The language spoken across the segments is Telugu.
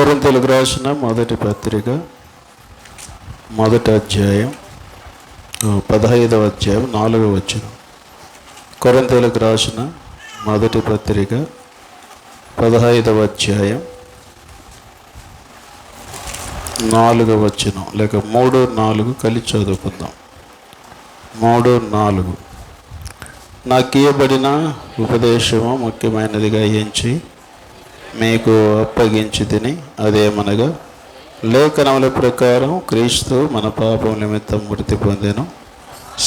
కొరింథీయులకు రాసిన మొదటి పత్రిక మొదటి అధ్యాయం 15వ అధ్యాయం 4వ వచనం. కొరింథీయులకు రాసిన మొదటి పత్రిక 15వ అధ్యాయం 4వ వచనం, లేక 3-4 కలిసి చదువుకుందాం. 3-4. నాకు ఇవ్వబడిన ఉపదేశము ముఖ్యమైనదిగా ఎంచి మీకు అప్పగించి తిని, అదేమనగా లేఖనముల ప్రకారం క్రీస్తు మన పాపం నిమిత్తం మృతి పొందెను,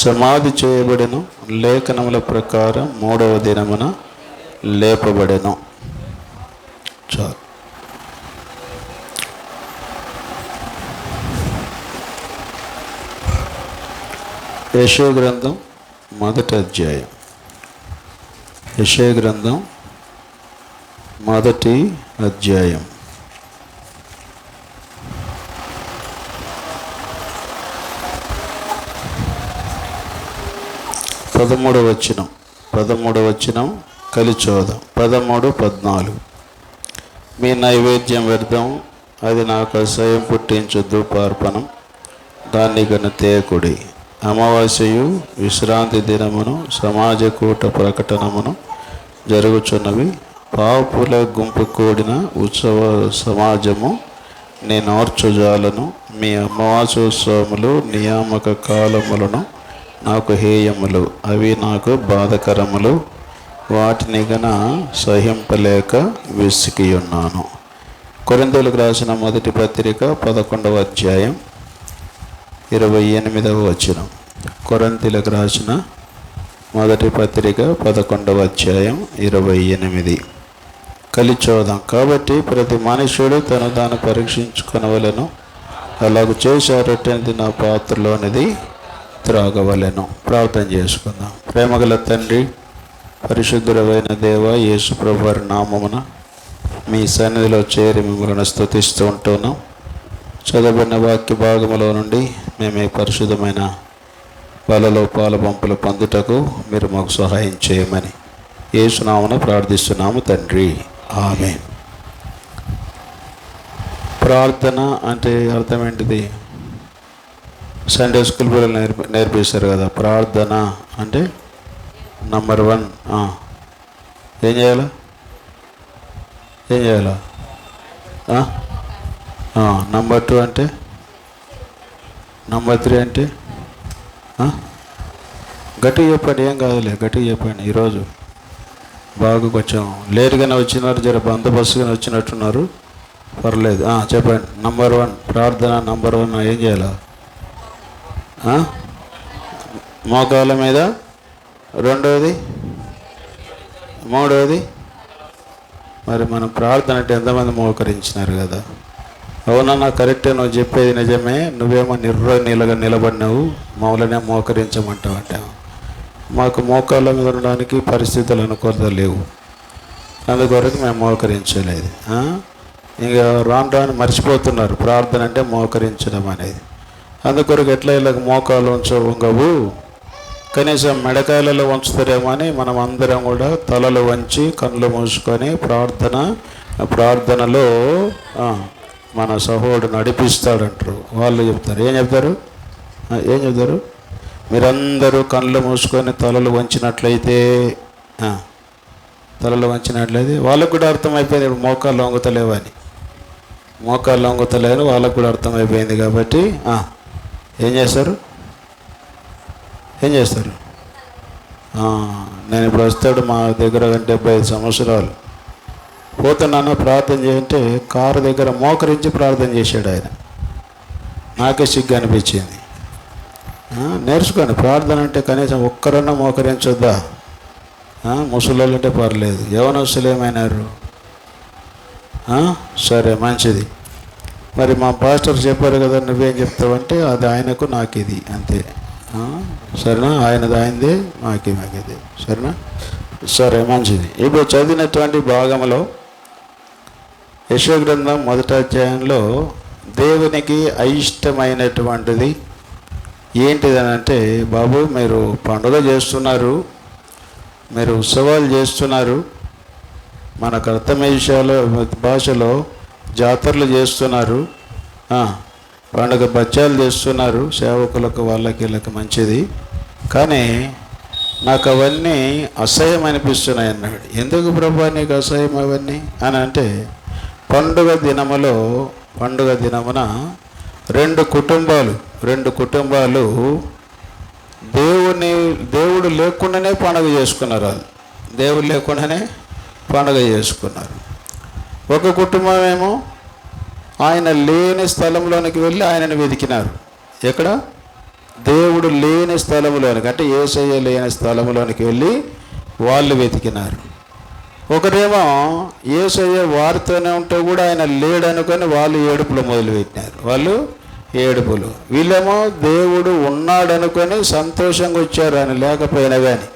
సమాధి చేయబడెను, లేఖనముల ప్రకారం 3వ దినమున లేపబడెను. చాలు. యెషయా గ్రంథం మొదటి అధ్యాయం. యెషయా గ్రంథం మొదటి అధ్యాయం 13వ వచనం. 13వ వచనం కలిసి చూద్దాం. 13-14. మీ నైవేద్యం వ్యర్థం, అది నాకు అసహ్యం పుట్టించు ధూపార్పణం, దాన్ని గను తేకుడి. అమావాస్యయు విశ్రాంతి దినమును సమాజ కూట ప్రకటనమును జరుగుచున్నవి. పాపుల గుంపు కూడిన ఉత్సవ సమాజము నేను ఓర్చుజాలను. మీ అమావాస్యోత్సవములు నియామక కాలములను నాకు హేయములు, అవి నాకు బాధకరములు, వాటిని గన సహింపలేక విసికి ఉన్నాను. కొరింథీయులకు రాసిన మొదటి పత్రిక 11వ అధ్యాయం 28వ వచనం. కొరింథీయులకు రాసిన మొదటి పత్రిక 11వ అధ్యాయం 28. కలిసి చూద్దాం. కాబట్టి ప్రతి మనుష్యుడు తను తాను పరీక్షించుకొనవలెను, అలాగ చేశారటేది నా పాత్రలోనిది త్రాగవలెను. ప్రార్థన చేసుకుందాం. ప్రేమగల తండ్రి, పరిశుద్ధుడైన దేవ, యేసు ప్రభువారి నామమున మీ సన్నిధిలో చేరి మిమ్మల్ని స్తుతిస్తూ ఉంటున్నాం. చదవబడిన వాక్య భాగములో నుండి మేము ఈ పరిశుద్ధమైన వలలో పాలబంపులు పొందుటకు మీరు మాకు సహాయం చేయమని యేసు నామమున ప్రార్థిస్తున్నాము తండ్రి. ఆమేన్. ప్రార్థన అంటే అర్థం ఏంటిది? సండే స్కూల్ పిల్లలు నేర్పిస్తారు కదా. ప్రార్థన అంటే నంబర్ 1 ఏం చేయాలా? నంబర్ 2 అంటే, నంబర్ 3 అంటే గట్టిగా చెప్పండి. ఏం కాదులే, గట్టిగా చెప్పండి. ఈరోజు బాగా కొంచెం లేటుగానే వచ్చినారు, జర బందోబస్తుగానే వచ్చినట్టున్నారు. పర్లేదు, చెప్పండి. నంబర్ 1 ప్రార్థన. నంబర్ 1 ఏం చేయాలా? మోకాళ్ళ మీద. రెండవది, మూడవది. మరి మనం ప్రార్థన అంటే ఎంతమంది మోకరించినారు కదా? అవునన్నా, కరెక్టే, నువ్వు చెప్పేది నిజమే. నువ్వేమో నీళ్ళగా నిలబడినావు, మమ్మల్నే మోకరించమంటావు అంటావు. మాకు మోకాళ్ళ మీద ఉండడానికి పరిస్థితులు అనుకూలత లేవు, అందుకొరకు మేము మోకరించలేదు. ఇంకా రాను మర్చిపోతున్నారు ప్రార్థన అంటే మోకరించడం అనేది. అందుకొరకు ఎట్లా ఇలాగ మోకాలు వంగవు, కనీసం మెడకాయలలో వంచుతారేమో అని మనం అందరం కూడా తలలు వంచి కళ్ళు మూసుకొని ప్రార్థనలో మన సహోదరుడు నడిపిస్తాడంటారు. వాళ్ళు చెప్తారు. ఏం చెప్తారు? మీరందరూ కళ్ళు మూసుకొని తలలు వంచినట్లయితే వాళ్ళకు కూడా అర్థమైపోయింది ఇప్పుడు మోకాళ్ళు వంగుతలేవని. మోకాళ్ళు వంగుతలేవని వాళ్ళకు కూడా అర్థమైపోయింది. కాబట్టి ఏం చేస్తారు? నేను ఇప్పుడు వస్తాడు మా దగ్గర 75 సంవత్సరాలు పోతున్నాను, ప్రార్థన చేయంటే కారు దగ్గర మోకరించి ప్రార్థన చేశాడు ఆయన. నాకే సిగ్గు అనిపించింది. నేర్చుకోండి ప్రార్థన అంటే కనీసం ఒక్కరన్నా మోకరించొద్దా? ముసలోళ్ళు అంటే పర్లేదు, యవనస్తులు ఏమైనారు? సరే, మంచిది. మరి మా పాస్టర్ చెప్పారు కదా, నువ్వేం చెప్తావంటే అది ఆయనకు నాకు ఇది అంతే. సరేనా? ఆయనదే, మాకిది. సరేనా? సరే, మంచిది. ఇప్పుడు చదివినటువంటి భాగంలో యెషయా గ్రంథం మొదటి అధ్యాయంలో దేవునికి అయిష్టమైనటువంటిది ఏంటిదనంటే, బాబు మీరు పండుగ చేస్తున్నారు, మీరు ఉత్సవాలు చేస్తున్నారు, మనకు అర్థమయ్యే భాషలో జాతరలు చేస్తున్నారు, పండుగ బచ్చాలు చేస్తున్నారు, సేవకులకు వాళ్ళకి వీళ్ళకి మంచిది. కానీ నాకు అవన్నీ అసహ్యం అనిపిస్తున్నాయి అన్నాడు. ఎందుకు ప్రభా నీకు అసహ్యం అవన్నీ అని అంటే, పండుగ దినమున రెండు కుటుంబాలు దేవుడు లేకుండానే పండుగ చేసుకున్నారు. వాళ్ళు దేవుడు లేకుండానే పండుగ చేసుకున్నారు. ఒక కుటుంబం ఏమో ఆయన లేని స్థలంలోనికి వెళ్ళి ఆయనను వెతికినారు. ఎక్కడ? దేవుడు లేని స్థలంలోనికి, అంటే యేసయ్య లేని స్థలంలోనికి వెళ్ళి వాళ్ళు వెతికినారు. ఒకరేమో యేసయ్య వారితోనే ఉంటే కూడా ఆయన లేడనుకొని వాళ్ళు ఏడుపులు మొదలుపెట్టినారు. వీళ్ళేమో దేవుడు ఉన్నాడనుకొని సంతోషంగా వచ్చారు ఆయన లేకపోయినా కానీ.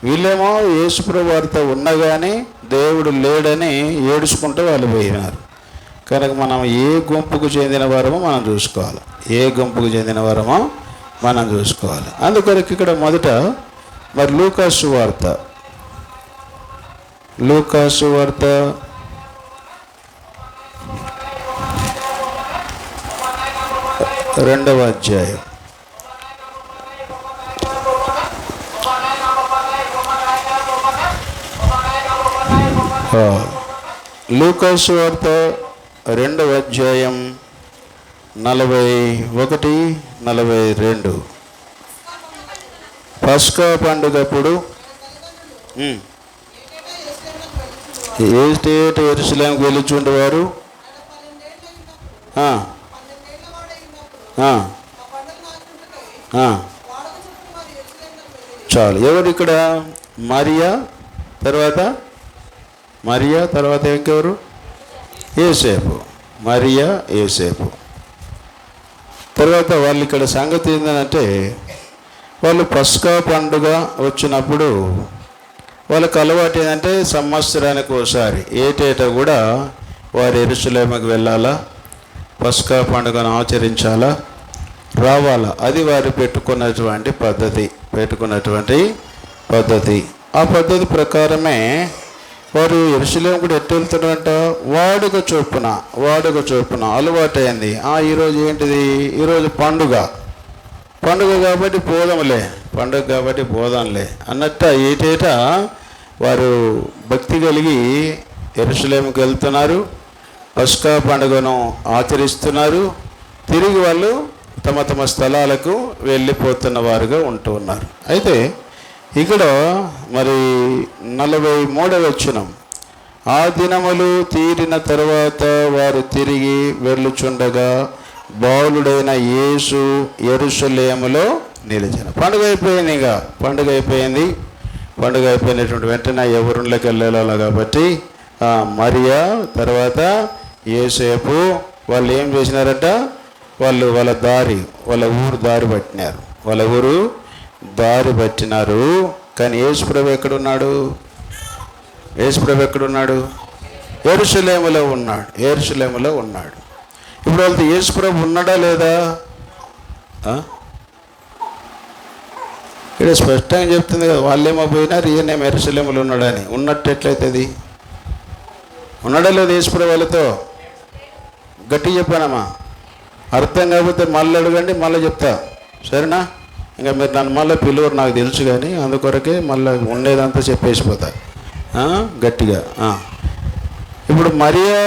వీళ్ళేమో యేసుప్రభు వారితో ఉన్నా కానీ దేవుడు లేడని ఏడుచుకుంటూ వాళ్ళు పోయినారు. కనుక మనం ఏ గుంపుకు చెందిన వారమో మనం చూసుకోవాలి. అందుకొరకు ఇక్కడ మొదట మరి లూకాసు వార్త 2వ అధ్యాయం. లూకాసు వార్త 2వ అధ్యాయం 41-42. పస్కా పండుగప్పుడు ఏటేట యెరూషలేముకు వెళ్ళుచుండేవారు. చాలు. ఎవరు ఇక్కడ? మరియా, తర్వాత ఇంకెవరు? యేసేపు. మరియా, యేసేపు. తర్వాత వాళ్ళు ఇక్కడ సంగతి ఏంటంటే, వాళ్ళు పస్కా పండుగ వచ్చినప్పుడు వాళ్ళకి అలవాటు ఏంటంటే సంవత్సరానికి ఒకసారి ఏటేటా కూడా వారు యెరూషలేముకు వెళ్ళాలా, పస్కా పండుగను ఆచరించాలా, రావాలా. అది వారు పెట్టుకున్నటువంటి పద్ధతి. ఆ పద్ధతి ప్రకారమే వారు యెరూషలేము కూడా ఎట్టు వెళ్తున్నారంట, వాడుక చొప్పున అలవాటైంది. ఈరోజు ఏంటిది? ఈరోజు పండుగ కాబట్టి పోదాంలే అన్నట్ట ఏటేటా వారు భక్తి కలిగి యెరూషలేముకు వెళ్తున్నారు, పస్కా పండుగను ఆచరిస్తున్నారు. తిరిగి వాళ్ళు తమ స్థలాలకు వెళ్ళిపోతున్న వారుగా ఉంటూ ఉన్నారు. అయితే ఇక్కడ మరి 43వ వచనం, ఆ దినములు తీరిన తరువాత వారు తిరిగి వెళ్ళుచుండగా బాలుడైన యేసు యెరూషలేములో నిలిచెను. పండుగ అయిపోయినటువంటి వెంటనే ఎవరిలోకి వెళ్ళాలి కాబట్టి మరియా తర్వాత యేసేపు వాళ్ళు ఏం చేసినారట, వాళ్ళ ఊరు దారి పట్టినారు. కానీ యేసుప్రభు ఎక్కడున్నాడు? యెరూషలేములో ఉన్నాడు. ఇప్పుడు వాళ్ళతో యేసుప్రభు ఉన్నాడా లేదా? ఇక్కడ స్పష్టంగా చెప్తుంది కదా, వాళ్ళేమో పోయినారు, ఈయనేమో యెరూషలేములో ఉన్నాడని. ఉన్నట్టు ఎట్లయితుంది? ఉన్నాడా లేదు యేసుప్రభు వాళ్ళతో? గట్టి చెప్పానమ్మా. అర్థం కాకపోతే మళ్ళీ అడగండి, మళ్ళీ చెప్తా, సరేనా? ఇంకా మీరు నన్ను మళ్ళీ పిలువరు నాకు తెలుసు, కానీ అందుకొరకే మళ్ళీ ఉండేదంతా చెప్పేసిపోతా గట్టిగా. ఇప్పుడు మరియా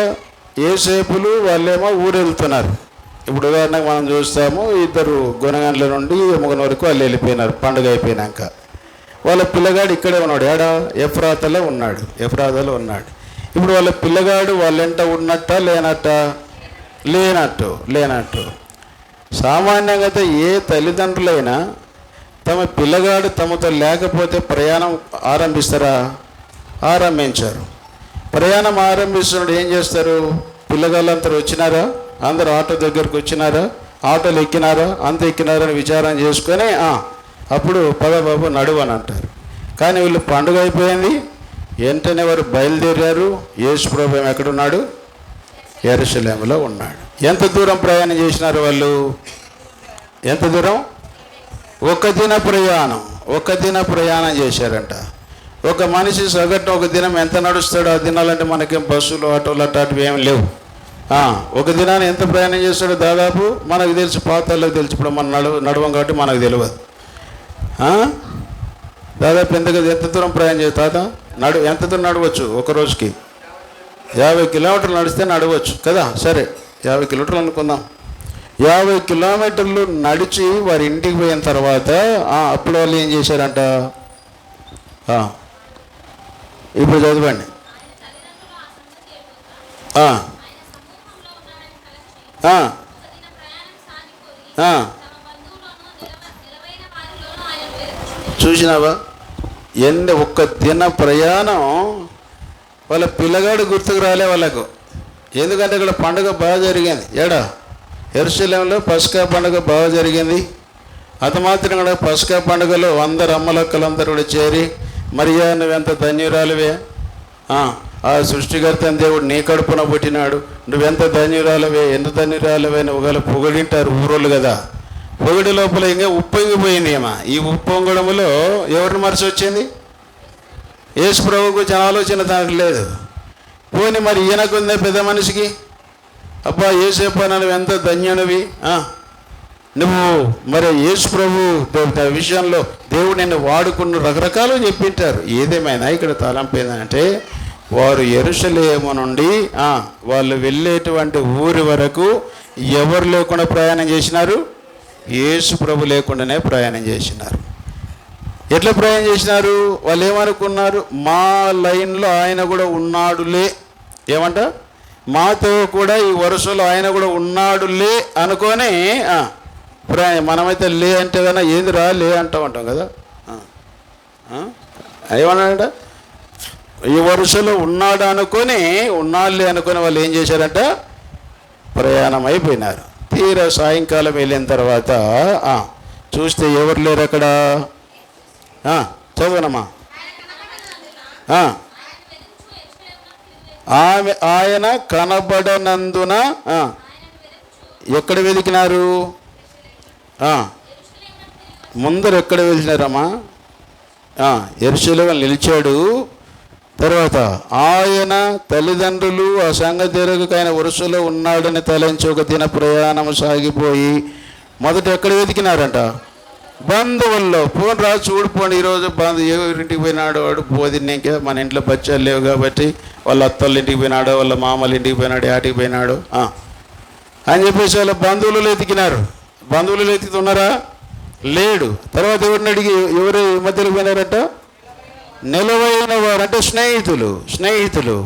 యేసేపులు వాళ్ళేమో ఊరు వెళ్తున్నారు. ఇప్పుడు ఉదాహరణకు మనం చూస్తాము, ఇద్దరు గుణగండ్ల నుండి ఎముగన వరకు వాళ్ళు వెళ్ళిపోయినారు పండుగ అయిపోయినాక. వాళ్ళ పిల్లగాడు ఇక్కడే ఉన్నాడు. ఏడా? ఎఫ్రాతాలో ఉన్నాడు. ఇప్పుడు వాళ్ళ పిల్లగాడు వాళ్ళెంట ఉన్నట్ట లేనట్టు. సామాన్యంగా ఏ తల్లిదండ్రులైనా తమ పిల్లగాడు తమతో లేకపోతే ప్రయాణం ఆరంభించారు. ప్రయాణం ఆరంభిస్తున్నప్పుడు ఏం చేస్తారు? పిల్లగాళ్ళందరూ వచ్చినారా, అందరూ ఆటో దగ్గరకు వచ్చినారా, ఆటోలు ఎక్కినారా, అంత ఎక్కినారా అని విచారం చేసుకొని అప్పుడు పద బాబు నడువు అని అంటారు. కానీ వీళ్ళు పండుగ అయిపోయింది, వెంటనే వారు బయలుదేరారు. యేసుప్రభు ఎక్కడున్నాడు? యెరూషలేములో ఉన్నాడు. ఎంత దూరం ప్రయాణం చేసినారు వాళ్ళు? ఎంత దూరం? ఒక దిన ప్రయాణం చేశారంట. ఒక మనిషి సగటున ఒక దినం ఎంత నడుస్తాడో ఆ దినాలంటే మనకేం బస్సులు ఆటోలు అట్లాంటివి ఏమి లేవు. ఒక దినాన్ని ఎంత ప్రయాణం చేస్తాడో దాదాపు మనకు తెలుసు, పాతాల్లో తెలుసు. ఇప్పుడు మనం నడవం కాబట్టి మనకు తెలియదు. దాదాపు ఎంత దూరం ప్రయాణం చేస్తా తాత? ఎంత దూరం నడవచ్చు ఒక రోజుకి? 50 కిలోమీటర్లు నడిస్తే నడవచ్చు కదా. సరే 50 కిలోమీటర్లు అనుకుందాం. 50 కిలోమీటర్లు నడిచి వారి ఇంటికి పోయిన తర్వాత అప్పుడు వాళ్ళు ఏం చేశారంట? ఇప్పుడు చదవండి. చూసినావా? ఒక్క దిన ప్రయాణం. వాళ్ళ పిల్లగాడు గుర్తుకు రాలే వాళ్ళకు. ఎందుకంటే ఇక్కడ పండుగ బాగా జరిగింది. యెరూషలేములో పస్కా పండుగ బాగా జరిగింది. అది మాత్రం కూడా పస్కా పండుగలో అందరు అమ్మలక్కలందరూ కూడా చేరి, మరియా నువ్వెంత ధన్యురాలువే, ఆ సృష్టికర్త దేవుడు నీ కడుపున పుట్టినాడు, నువ్వెంత ధన్యురాలువే, ఎంత ధన్యురాలువే అని ఒకవేళ పొగిడింటారు ఊరోళ్ళు కదా. పొగిడి లోపల ఇంకా ఉప్పొంగిపోయింది. ఈ ఉప్పొంగడములో ఎవరిని మరచి వచ్చింది? యేసు ప్రభువుకు ఆలోచన దానికి లేదు. పోనీ మరి ఈయనకుందే పెద్ద మనిషికి, అబ్బా యేసప్పా నువ్వు ఎంత ధన్యునివి, నువ్వు మరి యేసు ప్రభు విషయంలో దేవుడు నిన్ను వాడుకున్న రకరకాలు చెప్పింటారు. ఏదేమైనా ఇక్కడ తలంపు ఏంటంటే వారు యెరూషలేము నుండి వాళ్ళు వెళ్ళేటువంటి ఊరి వరకు ఎవరు లేకుండా ప్రయాణం చేసినారు? యేసు ప్రభు లేకుండానే ప్రయాణం చేసినారు. ఎట్లా ప్రయాణం చేసినారు? వాళ్ళు ఏమనుకున్నారు? మా లైన్లో ఆయన కూడా ఉన్నాడులే, ఏమంట మాతో కూడా ఈ వరుసలో ఆయన కూడా ఉన్నాడులే అనుకొని మనమైతే లే అంటే కన్నా ఏందిరా లే అంటాం కదా. ఏమన్నాడ? ఈ వరుసలో ఉన్నాడు అనుకొని, ఉన్నాడులే అనుకొని వాళ్ళు ఏం చేశారంట? ప్రయాణం అయిపోయినారు. తీరా సాయంకాలం వెళ్ళిన తర్వాత చూస్తే ఎవరు లేరు అక్కడ. చదవనమ్మా. ఆయన కనబడనందున ఎక్కడ వెతికినారు? ముందర ఎక్కడ వెతికినారమ్మా? యెరూషలేములో నిలిచాడు. తర్వాత ఆయన తల్లిదండ్రులు ఆ సంగతి ఎరుగక ఆయన వరుసలో ఉన్నాడని తలంచి ఒక దిన ప్రయాణం సాగిపోయి మొదట ఎక్కడ వెతికినారంట? బంధువుల్లో. ఫోన్ రాసి చూడిపోండి, ఈరోజు ఎవరింటికి పోయినాడు వాడు పోదిన్నికే, మన ఇంట్లో బచ్చాలు లేవు కాబట్టి వాళ్ళ అత్తళ్ళ ఇంటికి పోయినాడు, వాళ్ళ మామల ఇంటికి పోయినాడు, ఆటికి పోయినాడు అని చెప్పేసి వాళ్ళ బంధువులు ఎతికినారు. బంధువులు ఎత్తుతున్నారా? లేడు. తర్వాత ఎవరిని అడిగి ఎవరు మధ్యలో పోయినారంట? నిలవైన వారు అంటే స్నేహితులు,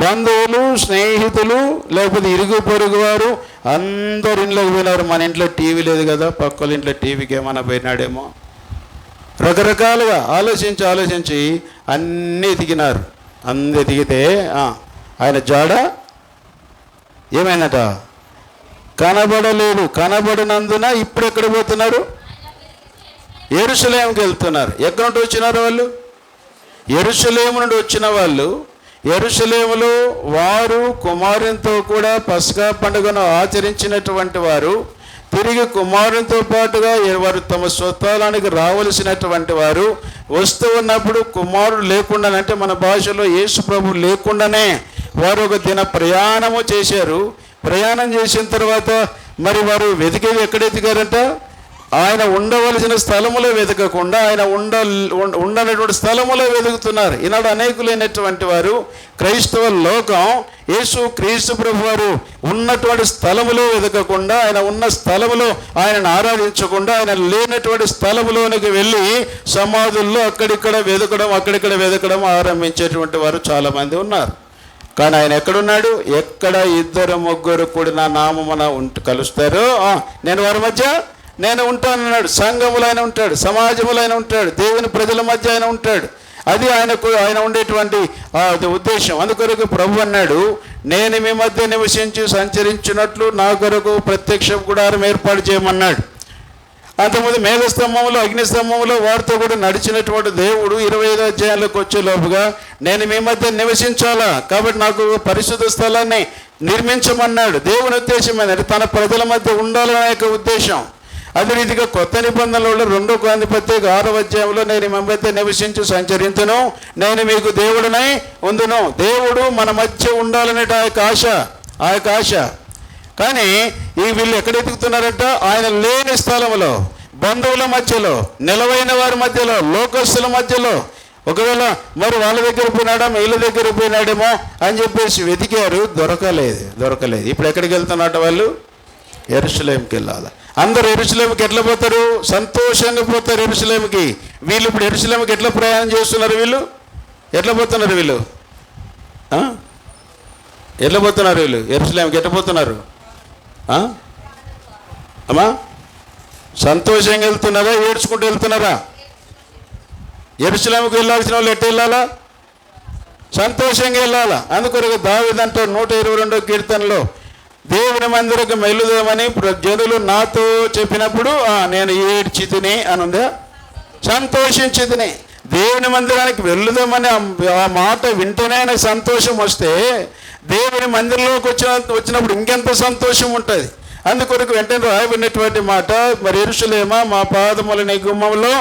బంధువులు, స్నేహితులు, లేకపోతే ఇరుగు పొరుగు వారు అందరు ఇంట్లోకి పోయినారు. మన ఇంట్లో టీవీ లేదు కదా, పక్కల ఇంట్లో టీవీకి ఏమైనా పోయినాడేమో. రకరకాలుగా ఆలోచించి అన్నీ ఎతికినారు. అన్నీ ఎతికితే ఆయన జాడ ఏమైందట? కనబడలేదు. కనబడినందున ఇప్పుడు ఎక్కడ పోతున్నారు? యెరూషలేముకి వెళ్తున్నారు. ఎక్కడి నుండి వచ్చినారు వాళ్ళు? యెరూషలేము నుండి వచ్చిన వాళ్ళు యెరూషలేములో వారు కుమారునితో కూడా పస్కా పండుగను ఆచరించినటువంటి వారు తిరిగి కుమారునితో పాటుగా వారు తమ స్వస్థలానికి రావలసినటువంటి వారు వస్తూ ఉన్నప్పుడు కుమారుడు లేకుండానంటే మన భాషలో యేసు ప్రభు లేకుండానే వారు ఒక దిన ప్రయాణము చేశారు. ప్రయాణం చేసిన తర్వాత మరి వారు వెతికేది ఎక్కడ ఎతికారంట? ఆయన ఉండవలసిన స్థలములో వెతకకుండా ఆయన ఉండనటువంటి స్థలములో వెతుకుతున్నారు. ఈనాడు అనేకులైనటువంటి వారు క్రైస్తవ లోకం క్రీస్తు ప్రభు వారు ఉన్నటువంటి స్థలములో వెతకకుండా, ఆయన ఉన్న స్థలములో ఆయనను ఆరాధించకుండా, ఆయన లేనటువంటి స్థలములోనికి వెళ్ళి సమాధుల్లో అక్కడిక్కడ వెతకడం ఆరంభించేటువంటి వారు చాలామంది ఉన్నారు. కానీ ఆయన ఎక్కడున్నాడు? ఎక్కడ 2-3 కూడి నా నామమున కలుస్తారో నేను వారి మధ్య నేను ఉంటానన్నాడు. సంఘములో ఆయన ఉంటాడు, సమాజంలో ఆయన ఉంటాడు, దేవుని ప్రజల మధ్య ఆయన ఉంటాడు. అది ఆయన ఉండేటువంటి ఉద్దేశం. అందుకొరకు ప్రభు అన్నాడు, నేను మీ మధ్య నివసించి సంచరించినట్లు నా కొరకు ప్రత్యక్ష గుడారం ఏర్పాటు చేయమన్నాడు. అంతకుముందు మేఘస్తంభంలో అగ్నిస్తంభంలో వారితో కూడా నడిచినటువంటి దేవుడు 25వ అధ్యాయంలోకి వచ్చేలోపుగా నేను మీ మధ్య నివసించాలా, కాబట్టి నాకు పరిశుద్ధ స్థలాన్ని నిర్మించమన్నాడు. దేవుని ఉద్దేశం ఏంటంటే తన ప్రజల మధ్య ఉండాలనే ఉద్దేశం. అదే రీతిగా కొత్త నిబంధనలలో 2 కొరింథీ పత్రిక 6వ అధ్యాయంలో నేను మీ మధ్య నివసించి సంచరించును, నేను మీకు దేవుడినై ఉందును. దేవుడు మన మధ్య ఉండాలనే ఆశ. ఆ యొక్క ఆశ. కానీ ఈ వీళ్ళు ఎక్కడ ఎదుగుతున్నారంట? ఆయన లేని స్థలంలో, బంధువుల మధ్యలో, నిలవైన వారి మధ్యలో, లోకస్తుల మధ్యలో. ఒకవేళ మరి వాళ్ళ దగ్గర పోయినాడేమో, వీళ్ళ దగ్గర పోయినాడేమో అని చెప్పేసి వెతికారు, దొరకలేదు. ఇప్పుడు ఎక్కడికి వెళ్తున్నట్టు? వాళ్ళు యెరూషలేముకి వెళ్ళాలి. అందరూ యెరూషలేముకి ఎట్లా పోతారు? సంతోషంగా పోతారు యెరూషలేముకి. వీళ్ళు ఇప్పుడు యెరూషలేముకి ఎట్లా ప్రయాణం చేస్తున్నారు? వీళ్ళు ఎట్లా పోతున్నారు? ఎట్లా పోతున్నారు వీళ్ళు యెరూషలేముకి? ఎట్లా పోతున్నారు అమ్మా? సంతోషంగా వెళ్తున్నారా, ఏడ్చుకుంటూ వెళ్తున్నారా? యెరూషలేముకి వెళ్ళాల్సిన వాళ్ళు ఎట్లా వెళ్ళాలా? సంతోషంగా వెళ్ళాలా. అందుకొరకు దావీదు అంటాడు 122వ కీర్తనలో, దేవుని మందిరకు మెల్లుదామని జనులు నాతో చెప్పినప్పుడు నేను ఏడ్చితిని అని ఉందా? సంతోషించితిని. దేవుని మందిరానికి వెళ్ళుదామని ఆ మాట వింటేనే ఆయనకు సంతోషం వస్తే, దేవుని మందిరంలోకి వచ్చినప్పుడు ఇంకెంత సంతోషం ఉంటుంది. అందుకొరకు వెంటనే రాయబడినటువంటి మాట, మరి యెరూషలేమా మా పాదముల నీ గుమ్మంలో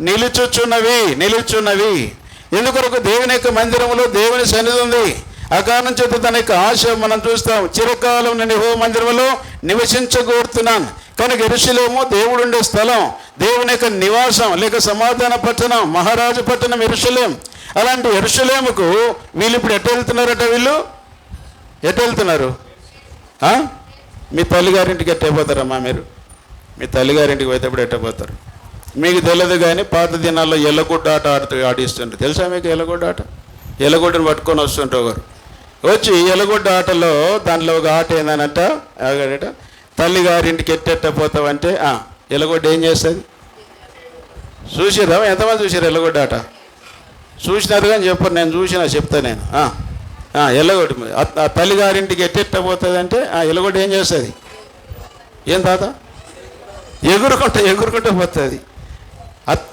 నిలుచున్నవి. ఎందుకొరకు? దేవుని యొక్క మందిరంలో దేవుని సన్నిధి ఉంది. ఆ కారణం చేత తన యొక్క ఆశ మనం చూస్తాం. చిరకాలం నేను యెహోవా మందిరంలో నివసించగోరుతున్నాను. కనుక యెరూషలేము దేవుడు ఉండే స్థలం, దేవుని యొక్క నివాసం, లేక సమాధాన పట్టణం, మహారాజు పట్టణం యెరూషలేం. అలాంటి యెరూషలేముకు వీళ్ళు ఇప్పుడు ఎట్ట వెళ్తున్నారట? వీళ్ళు ఎట్ట వెళ్తున్నారు? మీ తల్లిగారింటికి ఎట్టయిపోతారమ్మా? మీరు మీ తల్లిగారింటికి పోయేటప్పుడు ఎట్టపోతారు? మీకు తెలియదు. కానీ పాత దినాల్లో ఎల్లగొడ్డ ఆట ఆడిస్తుంటారు. తెలుసా మీకు? ఎల్లగొడ్డ ఆట. ఎల్లగొడ్డను పట్టుకొని వస్తుంటారు. వచ్చి ఎల్లగొడ్డ ఆటలో దాంట్లో ఒక ఆట ఏందనట, తల్లిగారింటికి ఎట్టెట్ట పోతావంటే ఎల్లగొడ్డ ఏం చేస్తుంది? చూసిరా? ఎంతమంది చూసారు ఎల్లగొడ్డ ఆట? చూసినారు కానీ చెప్పరు. నేను చెప్తా నేను. ఎల్లగొడ్డ తల్లిగారింటికి ఎట్టెట్ట పోతుంది అంటే ఎల్లగొడ్డ ఏం చేస్తుంది? ఏం తాత? ఎగురుకుంటా పోతుంది.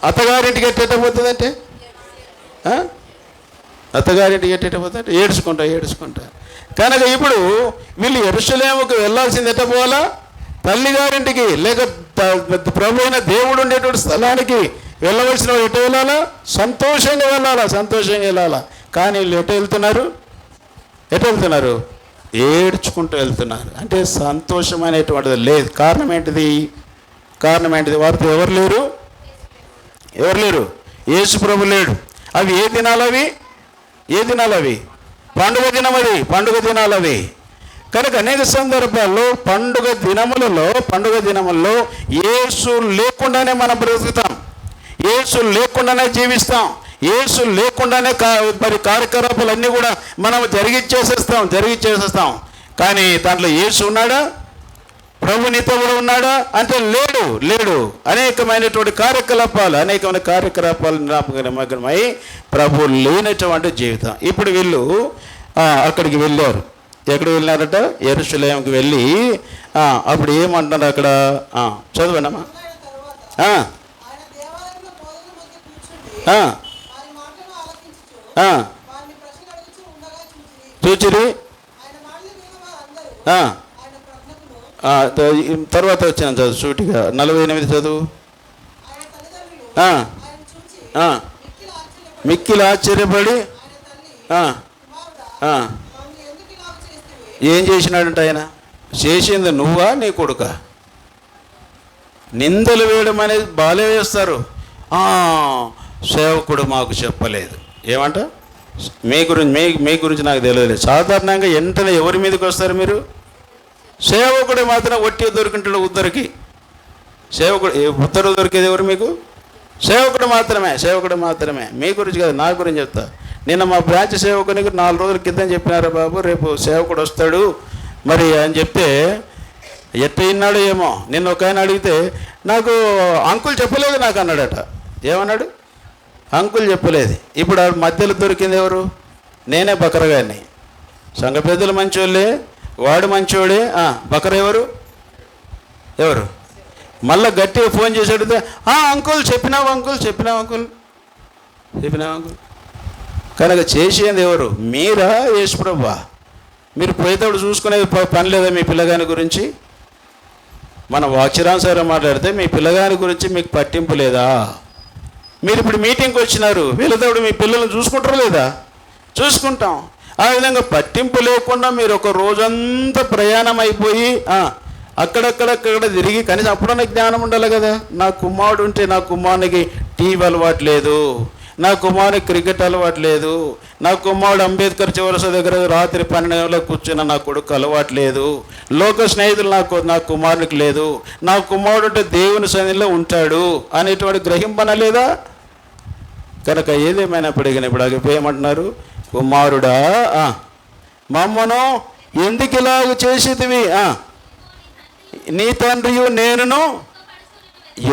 అత్తగారింటికి ఎట్టెట్ట పోతుంది అంటే అత్తగారింటికి ఎట్టెట్ట పోతుంది అంటే ఏడ్చుకుంటా. కనుక ఇప్పుడు వీళ్ళు యెరూషలేముకు వెళ్ళాల్సింది ఎట్ట పోవాలా? తల్లిగారింటికి, లేక ప్రభు అయిన దేవుడు ఉండేటువంటి స్థలానికి వెళ్ళవలసిన వాళ్ళు ఎట్ట వెళ్ళాలా? సంతోషంగా వెళ్ళాలా. కానీ వీళ్ళు ఎట్ట వెళ్తున్నారు? ఏడ్చుకుంటూ వెళ్తున్నారు. అంటే సంతోషం అనేటువంటిది లేదు. కారణం ఏంటిది? వారితో ఎవరు లేరు? యేసు ప్రభు లేడు. అవి ఏ దినాలు అవి? పండుగ దినాలు అవి. కనుక అనేక సందర్భాల్లో పండుగ దినములలో యేసు లేకుండానే మనం బ్రతుకుతాం, యేసు లేకుండానే జీవిస్తాం, యేసు లేకుండానే మరి కార్యకలాపాలన్నీ కూడా మనం జరిగిచ్చేసేస్తాం. కానీ దాంట్లో యేసు ఉన్నాడా? ప్రభు నీతో కూడా ఉన్నాడా అంటే లేడు. అనేకమైన కార్యకలాపాలు నిమగ్నమై ప్రభు లేనటువంటి జీవితం. ఇప్పుడు వీళ్ళు అక్కడికి వెళ్ళారు. ఎక్కడికి వెళ్ళినారట? యెరూషలేముకి వెళ్ళి అప్పుడు ఏమంటున్నారు అక్కడ? చదవండమ్మా. చూచిరి. తర్వాత వచ్చాను చదువు సూటిగా 48 చదువు. మిక్కిలి ఆశ్చర్యపడి ఏం చేసినాడంట ఆయన? చేసింది నువ్వా నీ కొడుక? నిందలు వేయడం అనేది బాలే వేస్తారు. సేవకుడు మాకు చెప్పలేదు. ఏమంట? మీ గురించి నాకు తెలియదు. సాధారణంగా వెంటనే ఎవరి మీదకి వస్తారు మీరు? సేవకుడు మాత్రం ఒట్టి దొరికింటాడు ఉద్దరికి. ఉత్తరు దొరికేది ఎవరు మీకు? సేవకుడు మాత్రమే. మీ గురించి కాదు, నా గురించి చెప్తా. నిన్న మా బ్రాంచ్ సేవకునికి 4 రోజుల క్రితం చెప్పినారా బాబు రేపు సేవకుడు వస్తాడు మరి అని చెప్తే ఎట్ట విన్నాడు ఏమో. నిన్న ఒక ఆయన అడిగితే నాకు అంకుల్ చెప్పలేదు నాకు అన్నాడట. ఏమన్నాడు? అంకుల్ చెప్పలేదు. ఇప్పుడు ఆ మధ్యలో దొరికింది ఎవరు? నేనే బకరగాన్ని. సంఘ పెద్దలు మంచోళ్ళే, వాడు మంచోడే. బకర ఎవరు? మళ్ళీ గట్టిగా ఫోన్ చేసి అడిగితే అంకుల్ చెప్పినావు అంకుల్. కనుక చేసేది ఎవరు? మీరా యేసు ప్రభువా? మీరు పోయేటప్పుడు చూసుకునే పని లేదా మీ పిల్లగాని గురించి? మన వాక్యరాంసారం మాట్లాడితే మీ పిల్లగాని గురించి మీకు పట్టింపు లేదా? మీరు ఇప్పుడు మీటింగ్కి వచ్చినారు, వీళ్ళతోడు మీ పిల్లల్ని చూసుకుంటారా లేదా? చూసుకుంటాం. ఆ విధంగా పట్టింపు లేకుండా మీరు ఒక రోజంతా ప్రయాణం అయిపోయి అక్కడక్కడ తిరిగి కనీసం అప్పుడన్నా జ్ఞానం ఉండాలి కదా. నా కుమారుడు ఉంటే నా కుమారునికి టీవీ అలవాటు లేదు, నా కుమారునికి క్రికెట్ అలవాటు లేదు, నా కుమారుడు అంబేద్కర్ చివరస దగ్గర రాత్రి 12 గంటలకు కూర్చున్న నా కొడుకు అలవాటు లేదు, లోక స్నేహితులు నా కుమారునికి లేదు, నా కుమారుడు అంటే దేవుని సన్నిధిలో ఉంటాడు అనేటువంటి గ్రహింపన లేదా. కనుక ఏదేమైనప్పటికీ ఇప్పుడు ఏమంటున్నారు, కుమారుడా మమ్మను ఎందుకు ఇలాగ చేసేదివి, నీ తండ్రియు నేనును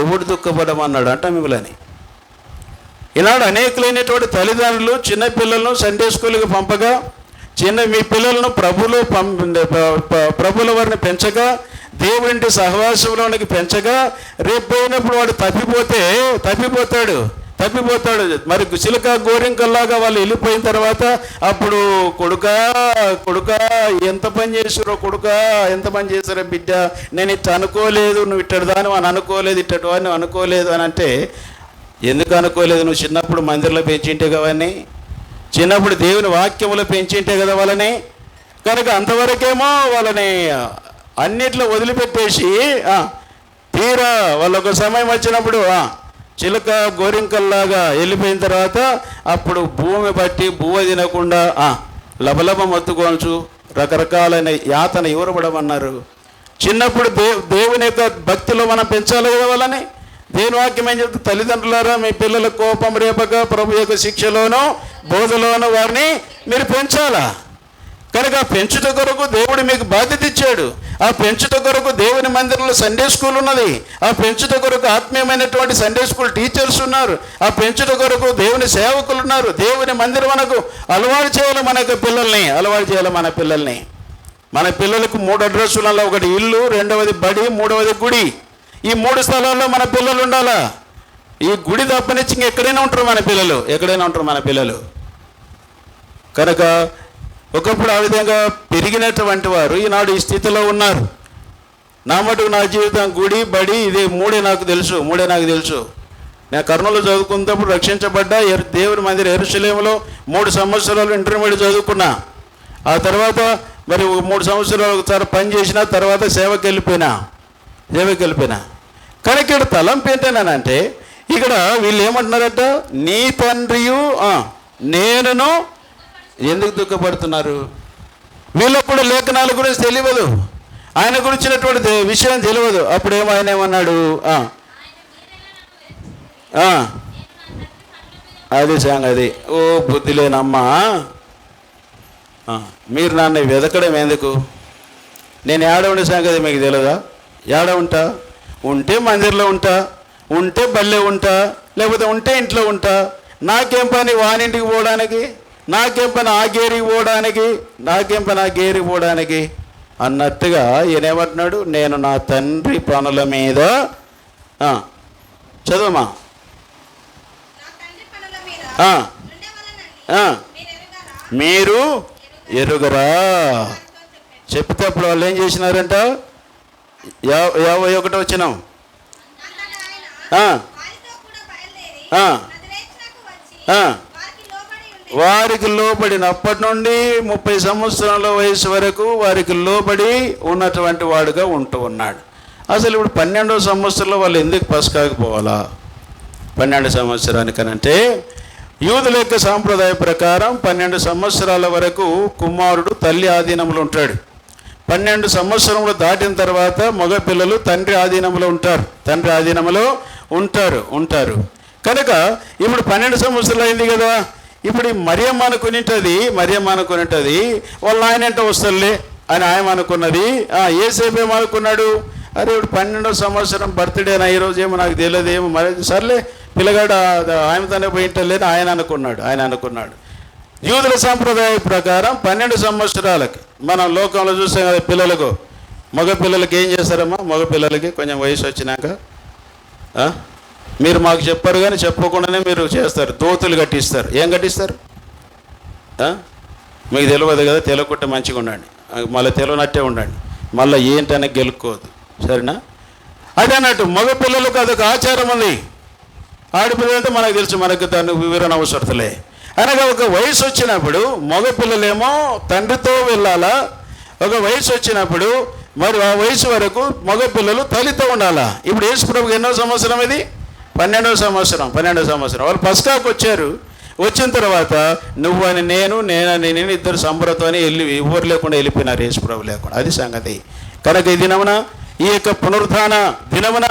ఎవడు దుఃఖపడమన్నాడు అంట మిమ్మల్ని. ఈనాడు అనేకులైనటువంటి తల్లిదండ్రులు చిన్నపిల్లలను సండే స్కూల్కి పంపగా, మీ పిల్లలను ప్రభుల వారిని పెంచగా, దేవుడింటి సహవాసంలోనికి పెంచగా, రేపు పోయినప్పుడు వాడు తప్పిపోతాడు. మరి చిలక గోరింకల్లాగా వాళ్ళు వెళ్ళిపోయిన తర్వాత అప్పుడు కొడుకా ఎంత పని చేసారో, ఎంత పని చేశారో బిడ్డ, నేను ఇట్లా అనుకోలేదు, నువ్వు ఇట్టడు అని అనుకోలేదు, ఇట్టడు అని అనుకోలేదు అని అంటే, ఎందుకు అనుకోలేదు? నువ్వు చిన్నప్పుడు మందిరంలో పెంచింటే కవన్నీ, చిన్నప్పుడు దేవుని వాక్యంలో పెంచింటే కదా వాళ్ళని. కనుక అంతవరకేమో వాళ్ళని అన్నిట్లో వదిలిపెట్టేసి తీరా వాళ్ళు ఒక సమయం వచ్చినప్పుడు చిలక గోరింకల్లాగా వెళ్ళిపోయిన తర్వాత అప్పుడు భూమి బట్టి బువ్వ తినకుండా లబలబ మత్తుకోవచ్చు రకరకాలైన యాతన ఇవ్వబడమన్నారు. చిన్నప్పుడు దేవుని యొక్క భక్తిలో మనం పెంచాలి కదా వాళ్ళని. దేవుని వాక్యం ఏం చెప్తే, తల్లిదండ్రులారా మీ పిల్లల కోపం రేపక ప్రభు యొక్క శిక్షలోనూ బోధలోనూ వారిని మీరు పెంచాలా. కనుక పెంచుట కొరకు దేవుడు మీకు బాధ్యత ఇచ్చాడు. ఆ పెంచుట కొరకు దేవుని మందిరంలో సండే స్కూల్ ఉన్నది. ఆ పెంచుట కొరకు ఆత్మీయమైనటువంటి సండే స్కూల్ టీచర్స్ ఉన్నారు. ఆ పెంచుట కొరకు దేవుని సేవకులు ఉన్నారు. దేవుని మందిరం మనకు అలవాటు చేయాలి, మన పిల్లల్ని. మన పిల్లలకు 3 అడ్రస్సులలో, ఒకటి ఇల్లు, 2వది బడి, 3వది గుడి. ఈ 3 స్థలాల్లో మన పిల్లలు ఉండాలా. ఈ గుడి తప్పనిచ్చి ఎక్కడైనా ఉంటారు మన పిల్లలు. కనుక ఒకప్పుడు ఆ విధంగా పెరిగినటువంటి వారు ఈనాడు ఈ స్థితిలో ఉన్నారు. నా మటుకు నా జీవితం గుడి బడి ఇది 3 నాకు తెలుసు. నేను కర్నూలు చదువుకున్నప్పుడు రక్షించబడ్డా. దేవుని మందిరం యెరూషలేములో 3 సంవత్సరాలు ఇంటర్మీడియట్ చదువుకున్నా. ఆ తర్వాత మరి 3 సంవత్సరాలు ఒకసారి పని చేసిన తర్వాత సేవకి వెళ్ళిపోయినా. కనుక ఇక్కడ తలంపు ఏంటనంటే, ఇక్కడ వీళ్ళు ఏమంటున్నారట, నీ తండ్రియు నేనును ఎందుకు దుఃఖపడుతున్నారు. వీళ్ళకు కూడా లేఖనాల గురించి తెలియదు, ఆయన గురించినటువంటి విషయం తెలియదు. అప్పుడేమో ఆయన ఏమన్నాడు, అది సంగతి. ఓ బుద్ధి లేనమ్మా, మీరు నన్ను వెతకడం ఎందుకు? నేను ఏడ ఉండే సంగతి మీకు తెలియదా? ఏడ ఉంటా? ఉంటే మందిరంలో ఉంటా, ఉంటే బళ్ళే ఉంటా, లేకపోతే ఉంటే ఇంట్లో ఉంటా. నాకేం పని వానింటికి పోవడానికి, నాకేం పని ఆ గేరికి పోవడానికి అన్నట్టుగా ఈయనేమంటున్నాడు, నేను నా తండ్రి పనుల మీద చదువుమా మీరు ఎరుగరా చెప్తే అప్పుడు వాళ్ళు ఏం చేసినారంట, 51 వచ్చినాం. వారికి లోబడిన అప్పటి నుండి 30 సంవత్సరాల వయసు వరకు వారికి లోబడి ఉన్నటువంటి వాడుగా ఉంటూ ఉన్నాడు. అసలు ఇప్పుడు 12వ సంవత్సరంలో వాళ్ళు ఎందుకు పసకాకపోవాలా? 12 సంవత్సరానికనంటే యూదుల యొక్క సాంప్రదాయ ప్రకారం 12 సంవత్సరాల వరకు కుమారుడు తల్లి ఆధీనంలో ఉంటాడు. 12 సంవత్సరములు దాటిన తర్వాత మగ పిల్లలు తండ్రి ఆధీనంలో ఉంటారు. కనుక ఇప్పుడు 12 సంవత్సరాలు అయింది కదా. ఇప్పుడు మరియమ్మ అనుకునింటది వాళ్ళ ఆయన అంటే వస్తలే అని ఆయన అనుకున్నది. ఏసేపు ఏమనుకున్నాడు, అరే ఇప్పుడు 12వ సంవత్సరం బర్త్డేనా ఈరోజు, ఏమో నాకు తెలియదు, ఏమో మరి సర్లే పిల్లగాడు ఆయనతోనే పోయింటలేని ఆయన అనుకున్నాడు. యూదుల సాంప్రదాయ ప్రకారం 12 సంవత్సరాలకి మనం లోకంలో చూసాం కదా, పిల్లలకు మగ పిల్లలకి ఏం చేస్తారమ్మా, మగ పిల్లలకి కొంచెం వయసు వచ్చినాక మీరు మాకు చెప్పారు కానీ చెప్పకుండానే మీరు చేస్తారు, దోతులు కట్టిస్తారు. ఏం కట్టిస్తారు? మీకు తెలియదు కదా, తెలియకుంటే మంచిగా ఉండండి, మళ్ళీ తెలియనట్టే ఉండండి, మళ్ళీ ఏంటనే గెలుక్కోదు, సరేనా? అదే అన్నట్టు మగ పిల్లలకు అదొక ఆచారం ఉంది. ఆడపిల్లలంటే మనకు తెలుసు, మనకు దాన్ని వివరణ అవసరతలే. అనగా ఒక వయసు వచ్చినప్పుడు మగపిల్లలేమో తండ్రితో వెళ్ళాలా, ఒక వయసు వచ్చినప్పుడు మరి ఆ వయసు వరకు మగపిల్లలు తల్లితో ఉండాలా. ఇప్పుడు యేసుప్రభుకి ఎన్నో సంవత్సరం ఇది? 12వ సంవత్సరం. వాళ్ళు పస్కాకు వచ్చారు. వచ్చిన తర్వాత నువ్వని నేనని నేను ఇద్దరు సంబరతోని వెళ్ళి ఎవరు లేకుండా వెళ్ళిపోయినారు, యేసుప్రభు లేకుండా. అది సంగతి. కనుక ఈ దినమున, ఈ యొక్క పునరుత్థాన దినమున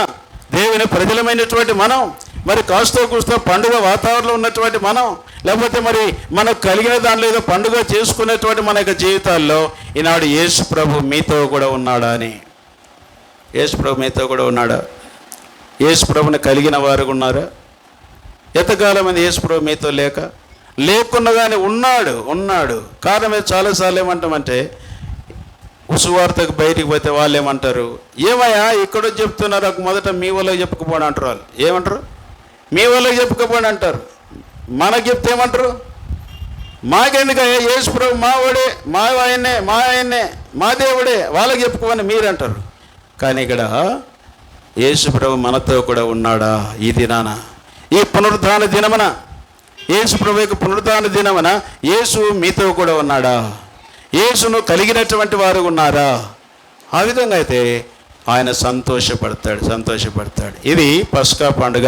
దేవుని ప్రజలమైనటువంటి మనం, మరి కాస్తో కూస్తో పండుగ వాతావరణంలో ఉన్నటువంటి మనం, లేకపోతే మరి మనకు కలిగిన దానిలో ఏదో పండుగ చేసుకునేటువంటి మన యొక్క జీవితాల్లో ఈనాడు యేసుప్రభు మీతో కూడా ఉన్నాడా అని. యేసుప్రభు మీతో కూడా ఉన్నాడా? యేసుప్రభుని కలిగిన వారు ఉన్నారా? ఎంతకాలం మంది యేసుప్రభు మీతో లేకున్నా కానీ ఉన్నాడు. కారణం మీద చాలాసార్లు ఏమంటామంటే, సువార్తకు బయటికి పోతే వాళ్ళు ఏమంటారు, ఏమయ్యా ఇక్కడ చెప్తున్నారు, మొదట మీ వాళ్ళకి చెప్పుకోపోండి అంటారు. వాళ్ళు ఏమంటారు? మీ వాళ్ళకి చెప్పుకోపోండి అంటారు. మనకు చెప్తే ఏమంటారు? మాకెందుకయ్యా, యేసుప్రభు మావాడే, మా ఆయన్నే మా దేవుడే, వాళ్ళకి చెప్పుకోమని మీరు అంటారు. కానీ ఇక్కడ యేసుప్రభు మనతో కూడా ఉన్నాడా? ఈ దినాన, ఈ పునరుత్థాన దినమున, యేసుప్రభు యొక్క పునరుత్థాన దినమున యేసు మీతో కూడా ఉన్నాడా? యేసును కలిగినటువంటి వారు ఉన్నారా? ఆ విధంగా అయితే ఆయన సంతోషపడతాడు. ఇది పస్కా పండుగ.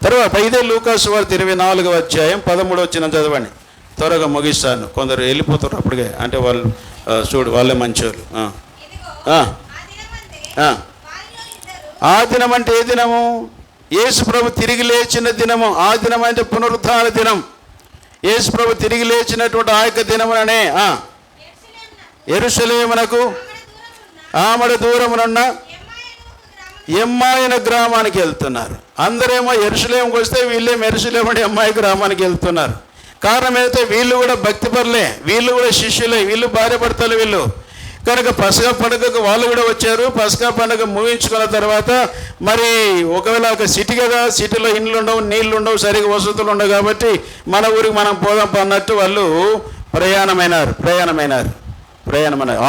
తర్వాత ఇదే లూకాసు వార్త 24వ అధ్యాయం 13వ వచనం చదవండి. త్వరగా ముగిస్తాను, కొందరు వెళ్ళిపోతారు అప్పటికే. అంటే వాళ్ళు చూడు, వాళ్ళే మంచోళ్ళు. ఆ దినం అంటే ఏ దినము? యేసుప్రభు తిరిగి లేచిన దినము. ఆ దినం అంటే పునరుత్థాన దినం. యేసుప్రభు తిరిగి లేచినటువంటి ఆ యొక్క దినముననే యెరూషలేమునకు ఆమడ దూరమునున్న ఎమ్మాయిన గ్రామానికి వెళ్తున్నారు. అందరేమో యెరూషలేముకి వస్తే వీళ్ళేమో యెరూషలేము అంటే ఎమ్మాయి గ్రామానికి వెళ్తున్నారు. కారణం ఏంటంటే వీళ్ళు కూడా భక్తిపరులే, వీళ్ళు కూడా శిష్యులే, వీళ్ళు భార్యాభర్తలు వీళ్ళు. కనుక పస్కా పండుగకు వాళ్ళు కూడా వచ్చారు. పస్కా పండుగ ముగించుకున్న తర్వాత మరి ఒకవేళ ఒక సిటీ కదా, సిటీలో ఇండ్లు ఉండవు, నీళ్లు ఉండవు, సరిగా వసతులు ఉండవు, కాబట్టి మన ఊరికి మనం పోదాం అన్నట్టు వాళ్ళు ప్రయాణమైనారు.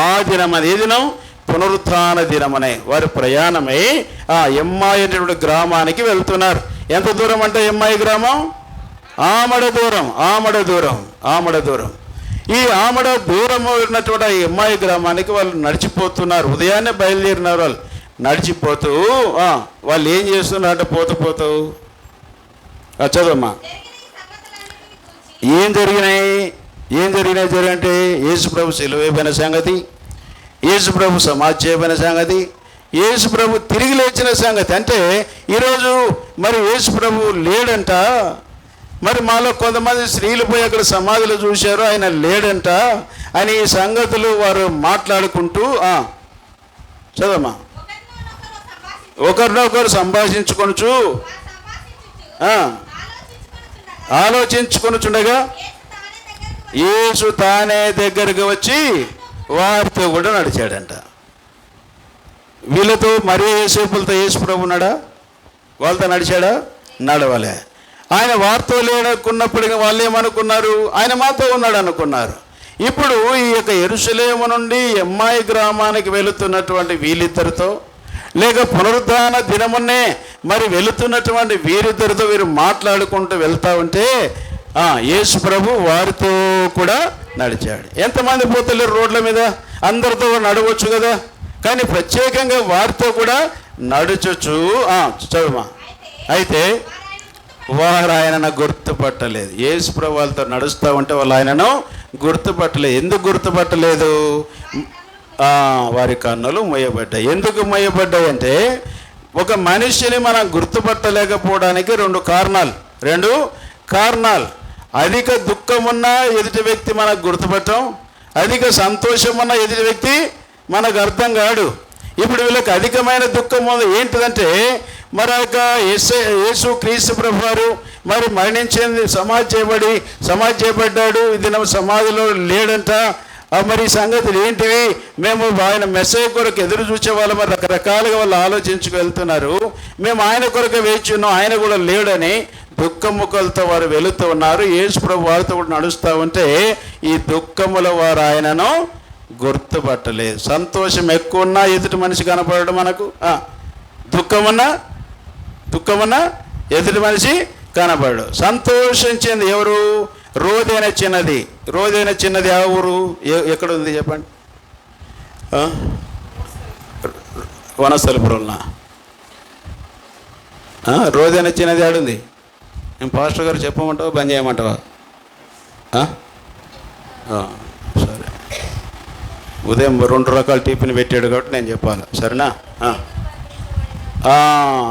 ఆ దినం, అది ఏ దినం? పునరుత్థాన దినమనే వారు ప్రయాణమై ఆ ఎమ్మాయి అనేటువంటి గ్రామానికి వెళ్తున్నారు. ఎంత దూరం అంటే ఎమ్మాయి గ్రామం? ఆమడ దూరం. ఈ ఆమడ దూరం ఉన్నటువంటి ఆ ఎమ్మాయి గ్రామానికి వాళ్ళు నడిచిపోతున్నారు. ఉదయాన్నే బయలుదేరినారు. వాళ్ళు నడిచిపోతూ వాళ్ళు ఏం చేస్తున్నారంటే, పోతూ చదవమ్మా, ఏం జరిగినాయి అంటే యేసుప్రభు సిలువ వేయబడిన సంగతి, యేసుప్రభు సమాధి చేయబడిన సంగతి, యేసుప్రభు తిరిగి లేచిన సంగతి. అంటే ఈరోజు మరి యేసుప్రభు లేడంట. మరి మాలో కొంతమంది స్త్రీలు పోయి అక్కడ సమాధిలో చూశారు, ఆయన లేడంట అని ఈ సంగతులు వారు మాట్లాడుకుంటూ చదవమ్మా, ఒకరినొకరు సంభాషించుకొనుచు ఆలోచించుకొనుచుండగా యేసు తానే దగ్గరికి వచ్చి వారితో కూడా నడిచాడంట. వీళ్ళతో మరీ యేసుపులతో యేసుప్రభు ఉన్నాడా? వాళ్ళతో నడిచాడా? నడవలే. ఆయన వారితో లేనకున్నప్పుడు వాళ్ళు ఏమనుకున్నారు? ఆయన మాతో ఉన్నాడు అనుకున్నారు. ఇప్పుడు ఈ యొక్క యెరూషలేము నుండి ఎమ్మాయి గ్రామానికి వెళుతున్నటువంటి వీళ్ళిద్దరితో, లేక పునరుత్థాన దినమున్నే మరి వెళుతున్నటువంటి వీరిద్దరితో వీరు మాట్లాడుకుంటూ వెళ్తూ ఉంటే యేసుప్రభు వారితో కూడా నడిచాడు. ఎంతమంది పోతలేరు రోడ్ల మీద? అందరితో నడవచ్చు కదా, కానీ ప్రత్యేకంగా వారితో కూడా నడుచొచ్చు. చదువుమా. అయితే వారు ఆయనను గుర్తుపట్టలేదు. యేసుప్రభు వాళ్ళతో నడుస్తూ ఉంటే వాళ్ళు ఆయనను గుర్తుపట్టలేదు. ఎందుకు గుర్తుపట్టలేదు? వారి కన్నులు మూయబడ్డాయి. ఎందుకు మూయబడ్డాయి అంటే, ఒక మనిషిని మనం గుర్తుపట్టలేకపోవడానికి రెండు కారణాలు. అధిక దుఃఖమున్న ఎదుటి వ్యక్తి మనకు గుర్తుపట్టం, అధిక సంతోషం ఉన్న ఎదుటి వ్యక్తి మనకు అర్థం కాడు. ఇప్పుడు వీళ్ళకి అధికమైన దుఃఖం ఉంది. ఏంటిదంటే, మరి యొక్క యేసు క్రీస్తు ప్రభు వారు మరి మరణించింది, సమాధి చేయబడ్డాడు, ఇది సమాధిలో లేడంట. మరి సంగతులు ఏంటివి? మేము ఆయన మెసేజ్ కొరకు ఎదురు చూసే వాళ్ళు మరి రకరకాలుగా వాళ్ళు ఆలోచించుకు వెళ్తున్నారు. మేము ఆయన కొరకు వేచున్నాం, ఆయన కూడా లేడని దుఃఖముఖలతో వారు వెళుతూ ఉన్నారు. యేసు ప్రభు వారితో కూడా నడుస్తూ ఉంటే ఈ దుఃఖముల వారు ఆయనను గుర్తుపట్టలేదు. సంతోషం ఎక్కువ ఉన్నా ఎదుటి మనిషి కనపడడం మనకు, దుఃఖమున్నా ఎదుటి మనిషి కనపడడు. సంతోషించింది ఎవరు? రోదైన చిన్నది. రోదైన చిన్నది ఆ ఊరు ఎక్కడ ఉంది చెప్పండి? వనస్థలిపురంలో. రోదైన చిన్నది ఆడుంది. నేను పాస్టర్ గారు చెప్పమంటావా బంద్ చేయమంటావా? సరే, ఉదయం 2 రకాల టిఫిన్ పెట్టాడు కాబట్టి నేను చెప్పాలి, సరేనా?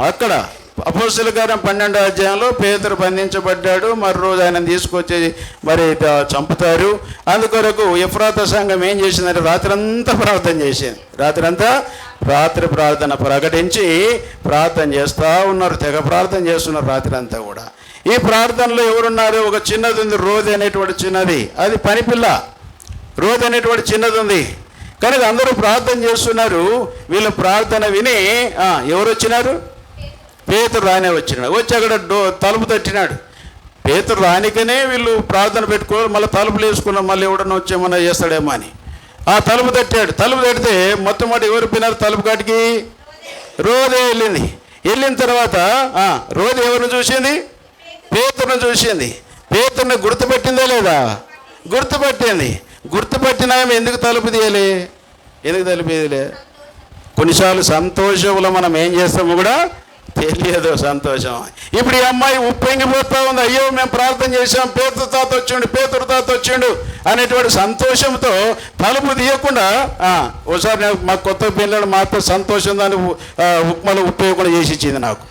అక్కడ అపోస్తలుల కార్యం 12వ అధ్యాయంలో పేతురు బంధించబడ్డాడు. మరి రోజు ఆయన తీసుకొచ్చి మరి చంపుతారు. అందుకొరకు ఎఫ్రాతా సంఘం ఏం చేసిందంటే రాత్రంతా ప్రార్థన చేసింది. రాత్రి ప్రార్థన ప్రకటించి ప్రార్థన చేస్తూ ఉన్నారు. తెగ ప్రార్థన చేస్తున్నారు రాత్రి అంతా కూడా. ఈ ప్రార్థనలో ఎవరున్నారు? ఒక చిన్నది ఉంది, రోది అనేటువంటి చిన్నది. అది పనిపిల్ల. రోది అనేటువంటి చిన్నది ఉంది కనుక అందరూ ప్రార్థన చేస్తున్నారు. వీళ్ళ ప్రార్థన విని ఎవరు వచ్చినారు? పేతురు రానే వచ్చినాడు. వచ్చి అక్కడ తలుపు తట్టినాడు. పేతురు రానికనే వీళ్ళు ప్రార్థన పెట్టుకోవాలి, మళ్ళీ తలుపులు వేసుకున్నాం, మళ్ళీ ఎవడన్నా వచ్చేమన్నా చేస్తాడేమో అని. తలుపు తట్టాడు. తలుపు తట్టితే మొట్టమొదటి ఎవరు పోయినారు తలుపు కాటికి? రోదే వెళ్ళింది. వెళ్ళిన తర్వాత రోది ఎవరిని చూసింది? పేతురుని చూసింది. పేతురుని గుర్తుపెట్టిందా లేదా? గుర్తుపట్టింది. గుర్తుపట్టినా ఎందుకు తలుపు తీయలే? కొన్నిసార్లు సంతోషంలో మనం ఏం చేస్తామో కూడా తెలియదు. సంతోషం. ఇప్పుడు ఈ అమ్మాయి ఉప్పొంగిపోతా ఉంది. అయ్యో మేము ప్రార్థన చేసాం, పేతురు తాత వచ్చిండు అనేటువంటి సంతోషంతో తలుపు తీయకుండా ఒకసారి మా కొత్త పిల్లలు మాతో సంతోషం దాన్ని ఉప్మాలో ఉప్పేయకుండా చేసి ఇచ్చింది నాకు.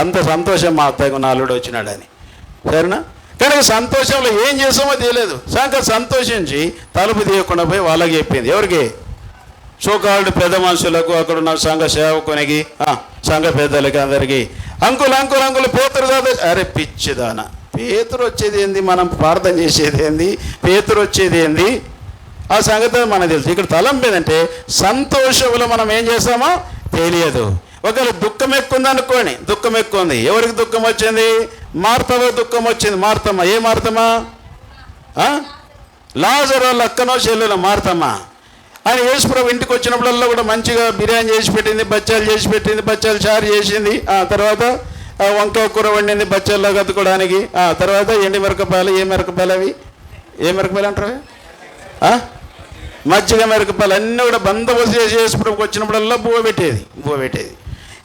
అంత సంతోషం మా అత్తయ్య నా అల్లుడు వచ్చినాడని. సరేనా? కనుక సంతోషంలో ఏం చేసామో తెలియదు. సంతోషించి తలుపు తీయకుండా పోయి వాళ్ళకి చెప్పింది. ఎవరికి? సోకాళ్ళు పెద్ద మనుషులకు, అక్కడ ఉన్న సంఘ సేవకునికి, సంఘ పెద్దలకి, అందరికీ అంకులు పేతురు దాదా. అరే పిచ్చిదానా, పేతురు వచ్చేది ఏంది? మనం ప్రార్థన చేసేది ఏంది? పేతురు వచ్చేది ఏంది? ఆ సంగతి మనకు తెలుసు. ఇక్కడ తలంపు ఏంటంటే సంతోషంలో మనం ఏం చేస్తామో తెలియదు. ఒకవేళ దుఃఖం ఎక్కువ ఉంది అనుకోని, దుఃఖం ఎక్కువ ఉంది. ఎవరికి దుఃఖం వచ్చింది? మార్తమ్మ దుఃఖం వచ్చింది. మార్తమ్మ ఏ మార్తమ్మ? లాజరు వాళ్ళ అక్కనో చెల్లెలో మార్తమ్మ. ఆయన యేసుప్రభు ఇంటికి వచ్చినప్పుడల్లా కూడా మంచిగా బిర్యానీ చేసి పెట్టింది, బచ్చాలు చేసి పెట్టింది, బచ్చాలు చారు చేసింది. తర్వాత వంకాయ కూర వండింది బచ్చాల్లో కత్తుకోవడానికి. తర్వాత ఎండి మిరపకాయలు, ఏ మిరపకాయలు అవి? ఏ మిరపకాయలు అంటారు? మజ్జిగ మిరపకాయలు అన్నీ కూడా బందోబస్తు చేసి యేసుప్రభుకి వచ్చినప్పుడల్లా బువ్వ పెట్టేది.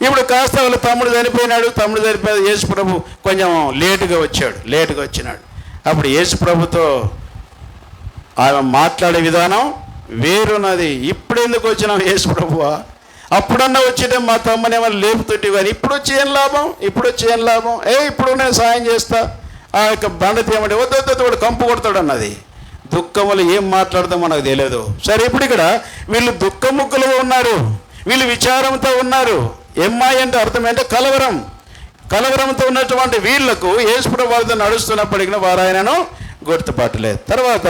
ఇప్పుడు కాస్త వాళ్ళ తమ్ముడు చనిపోయి యేసుప్రభు కొంచెం లేటుగా వచ్చినాడు. అప్పుడు యేసుప్రభుతో ఆమె మాట్లాడే విధానం వేరున్నది. ఇప్పుడు ఎందుకు వచ్చినావు యేసుప్రభువా? అప్పుడన్నా వచ్చితే మా తమ్మనేమన్నా లేపుతుంటే కానీ ఇప్పుడు వచ్చి ఏం లాభం? ఇప్పుడు నేను సాయం చేస్తా. ఆ యొక్క బండ తీయమంటే వద్దు వాడు కంపు కొడతాడు అన్నది. దుఃఖములు ఏం మాట్లాడతాం మనకు తెలియదు. సరే, ఇప్పుడు ఇక్కడ వీళ్ళు దుఃఖముఖులుగా ఉన్నారు, వీళ్ళు విచారంతో ఉన్నారు. ఎమ్మాయి అంటే అర్థం ఏంటంటే కలవరంతో ఉన్నటువంటి వీళ్లకు యేసుప్రభు వారితో నడుస్తున్నప్పటికీ వారు ఆయనను గుర్తుపట్టలేదు. తర్వాత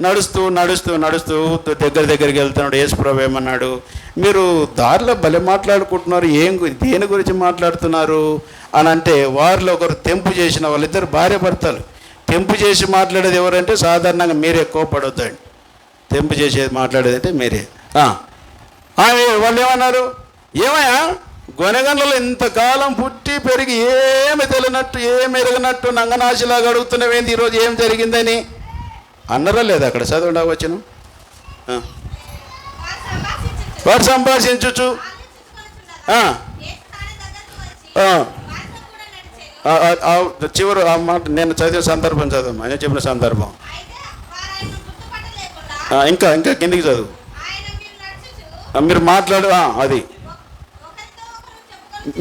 నడుస్తూ దగ్గరికి వెళ్తున్నాడు. యేసుప్రభు ఏమన్నాడు? మీరు దారిలో భలే మాట్లాడుకుంటున్నారు, దేని గురించి మాట్లాడుతున్నారు అని అంటే, వారిలో ఒకరు తెంపు చేసిన వాళ్ళిద్దరు భార్య భర్తలు. తెంపు చేసి మాట్లాడేది ఎవరంటే సాధారణంగా మీరే కోపడొద్దండి. తెంపు చేసేది మాట్లాడేది అంటే మీరే. వాళ్ళు ఏమన్నారు? ఏమయ్యా గొనగండ్లలో ఇంతకాలం పుట్టి పెరిగి ఏమి తెలియనట్టు, ఏమి ఎరగనట్టు నంగనాశిలాగా అడుగుతున్నవేంది ఈరోజు ఏం జరిగిందని అన్నరా లేదా? అక్కడ చదవండి వచ్చిన వారు సంభాషించు చివరు ఆ మాట నేను చదివిన సందర్భం చదవమ్మా. నేను చెప్పిన సందర్భం ఇంకా కిందికి చదువు. మీరు మాట్లాడు. అది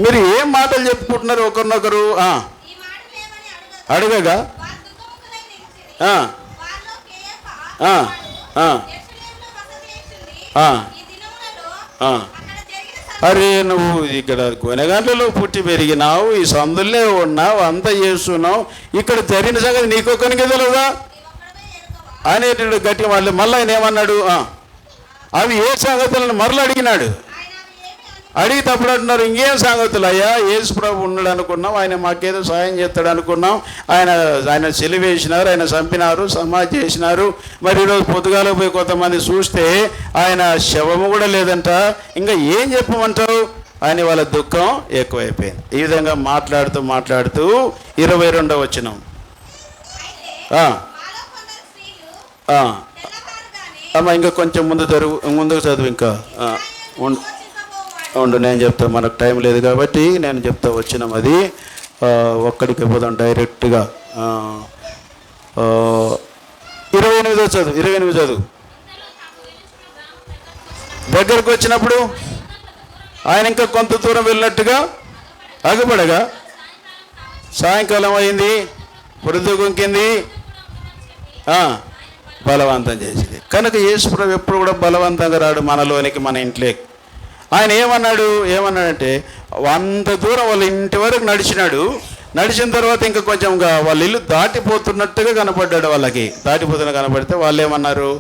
మీరు ఏం మాటలు చెప్పుకుంటున్నారు ఒకరినొకరు అడగగా? అరే నువ్వు ఇక్కడ కొనగంటలో పుట్టి పెరిగినావు, ఈ సందులే ఉన్నావు, అంతా చేస్తున్నావు, ఇక్కడ జరిగిన సంగతి నీకొక్కరికి తెలియదా అనేటువంటి గట్టిగా మళ్ళీ ఆయన ఏమన్నాడు? అవి ఏ సంగతులను మరలా అడిగినాడు. అడిగి తప్పుడు అంటున్నారు, ఇంకేం సంగతులు అయ్యా? యేసుప్రభు ఉన్నాడు అనుకున్నాం, ఆయన మాకేదో సాయం చేస్తాడు అనుకున్నాం, ఆయన సిలువేసినారు, ఆయన చంపినారు, సమాధి చేసినారు. మరి ఈరోజు పొద్దుగాల పోయి కొంతమంది చూస్తే ఆయన శవము కూడా లేదంట. ఇంకా ఏం చెప్పమంటావు అని వాళ్ళ దుఃఖం ఎక్కువైపోయింది. ఈ విధంగా మాట్లాడుతూ 22వ వచనం. అమ్మ ఇంకా కొంచెం ముందుకు చదువు ఇంకా ఉండు, నేను చెప్తా, మనకు టైం లేదు కాబట్టి నేను చెప్తా. వచ్చినాం అది ఒక్కడికి పోదాం డైరెక్ట్గా. 28 చదువు. దగ్గరకు వచ్చినప్పుడు ఆయన ఇంకా కొంత దూరం వెళ్ళినట్టుగా ఆగిపడగా సాయంకాలం అయింది, పొద్దు గుంకింది, బలవంతం చేసింది. కనుక యేసుప్రభు ఎప్పుడు కూడా బలవంతంగా రాడు మనలోనికి, మన ఇంట్లోకి. ఆయన ఏమన్నాడంటే అంత దూరం వాళ్ళ ఇంటి వరకు నడిచిన తర్వాత ఇంకా కొంచెం వాళ్ళ ఇల్లు దాటిపోతున్నట్టుగా కనపడ్డాడు. వాళ్ళకి దాటిపోతున్న కనపడితే వాళ్ళు ఏమన్నారు,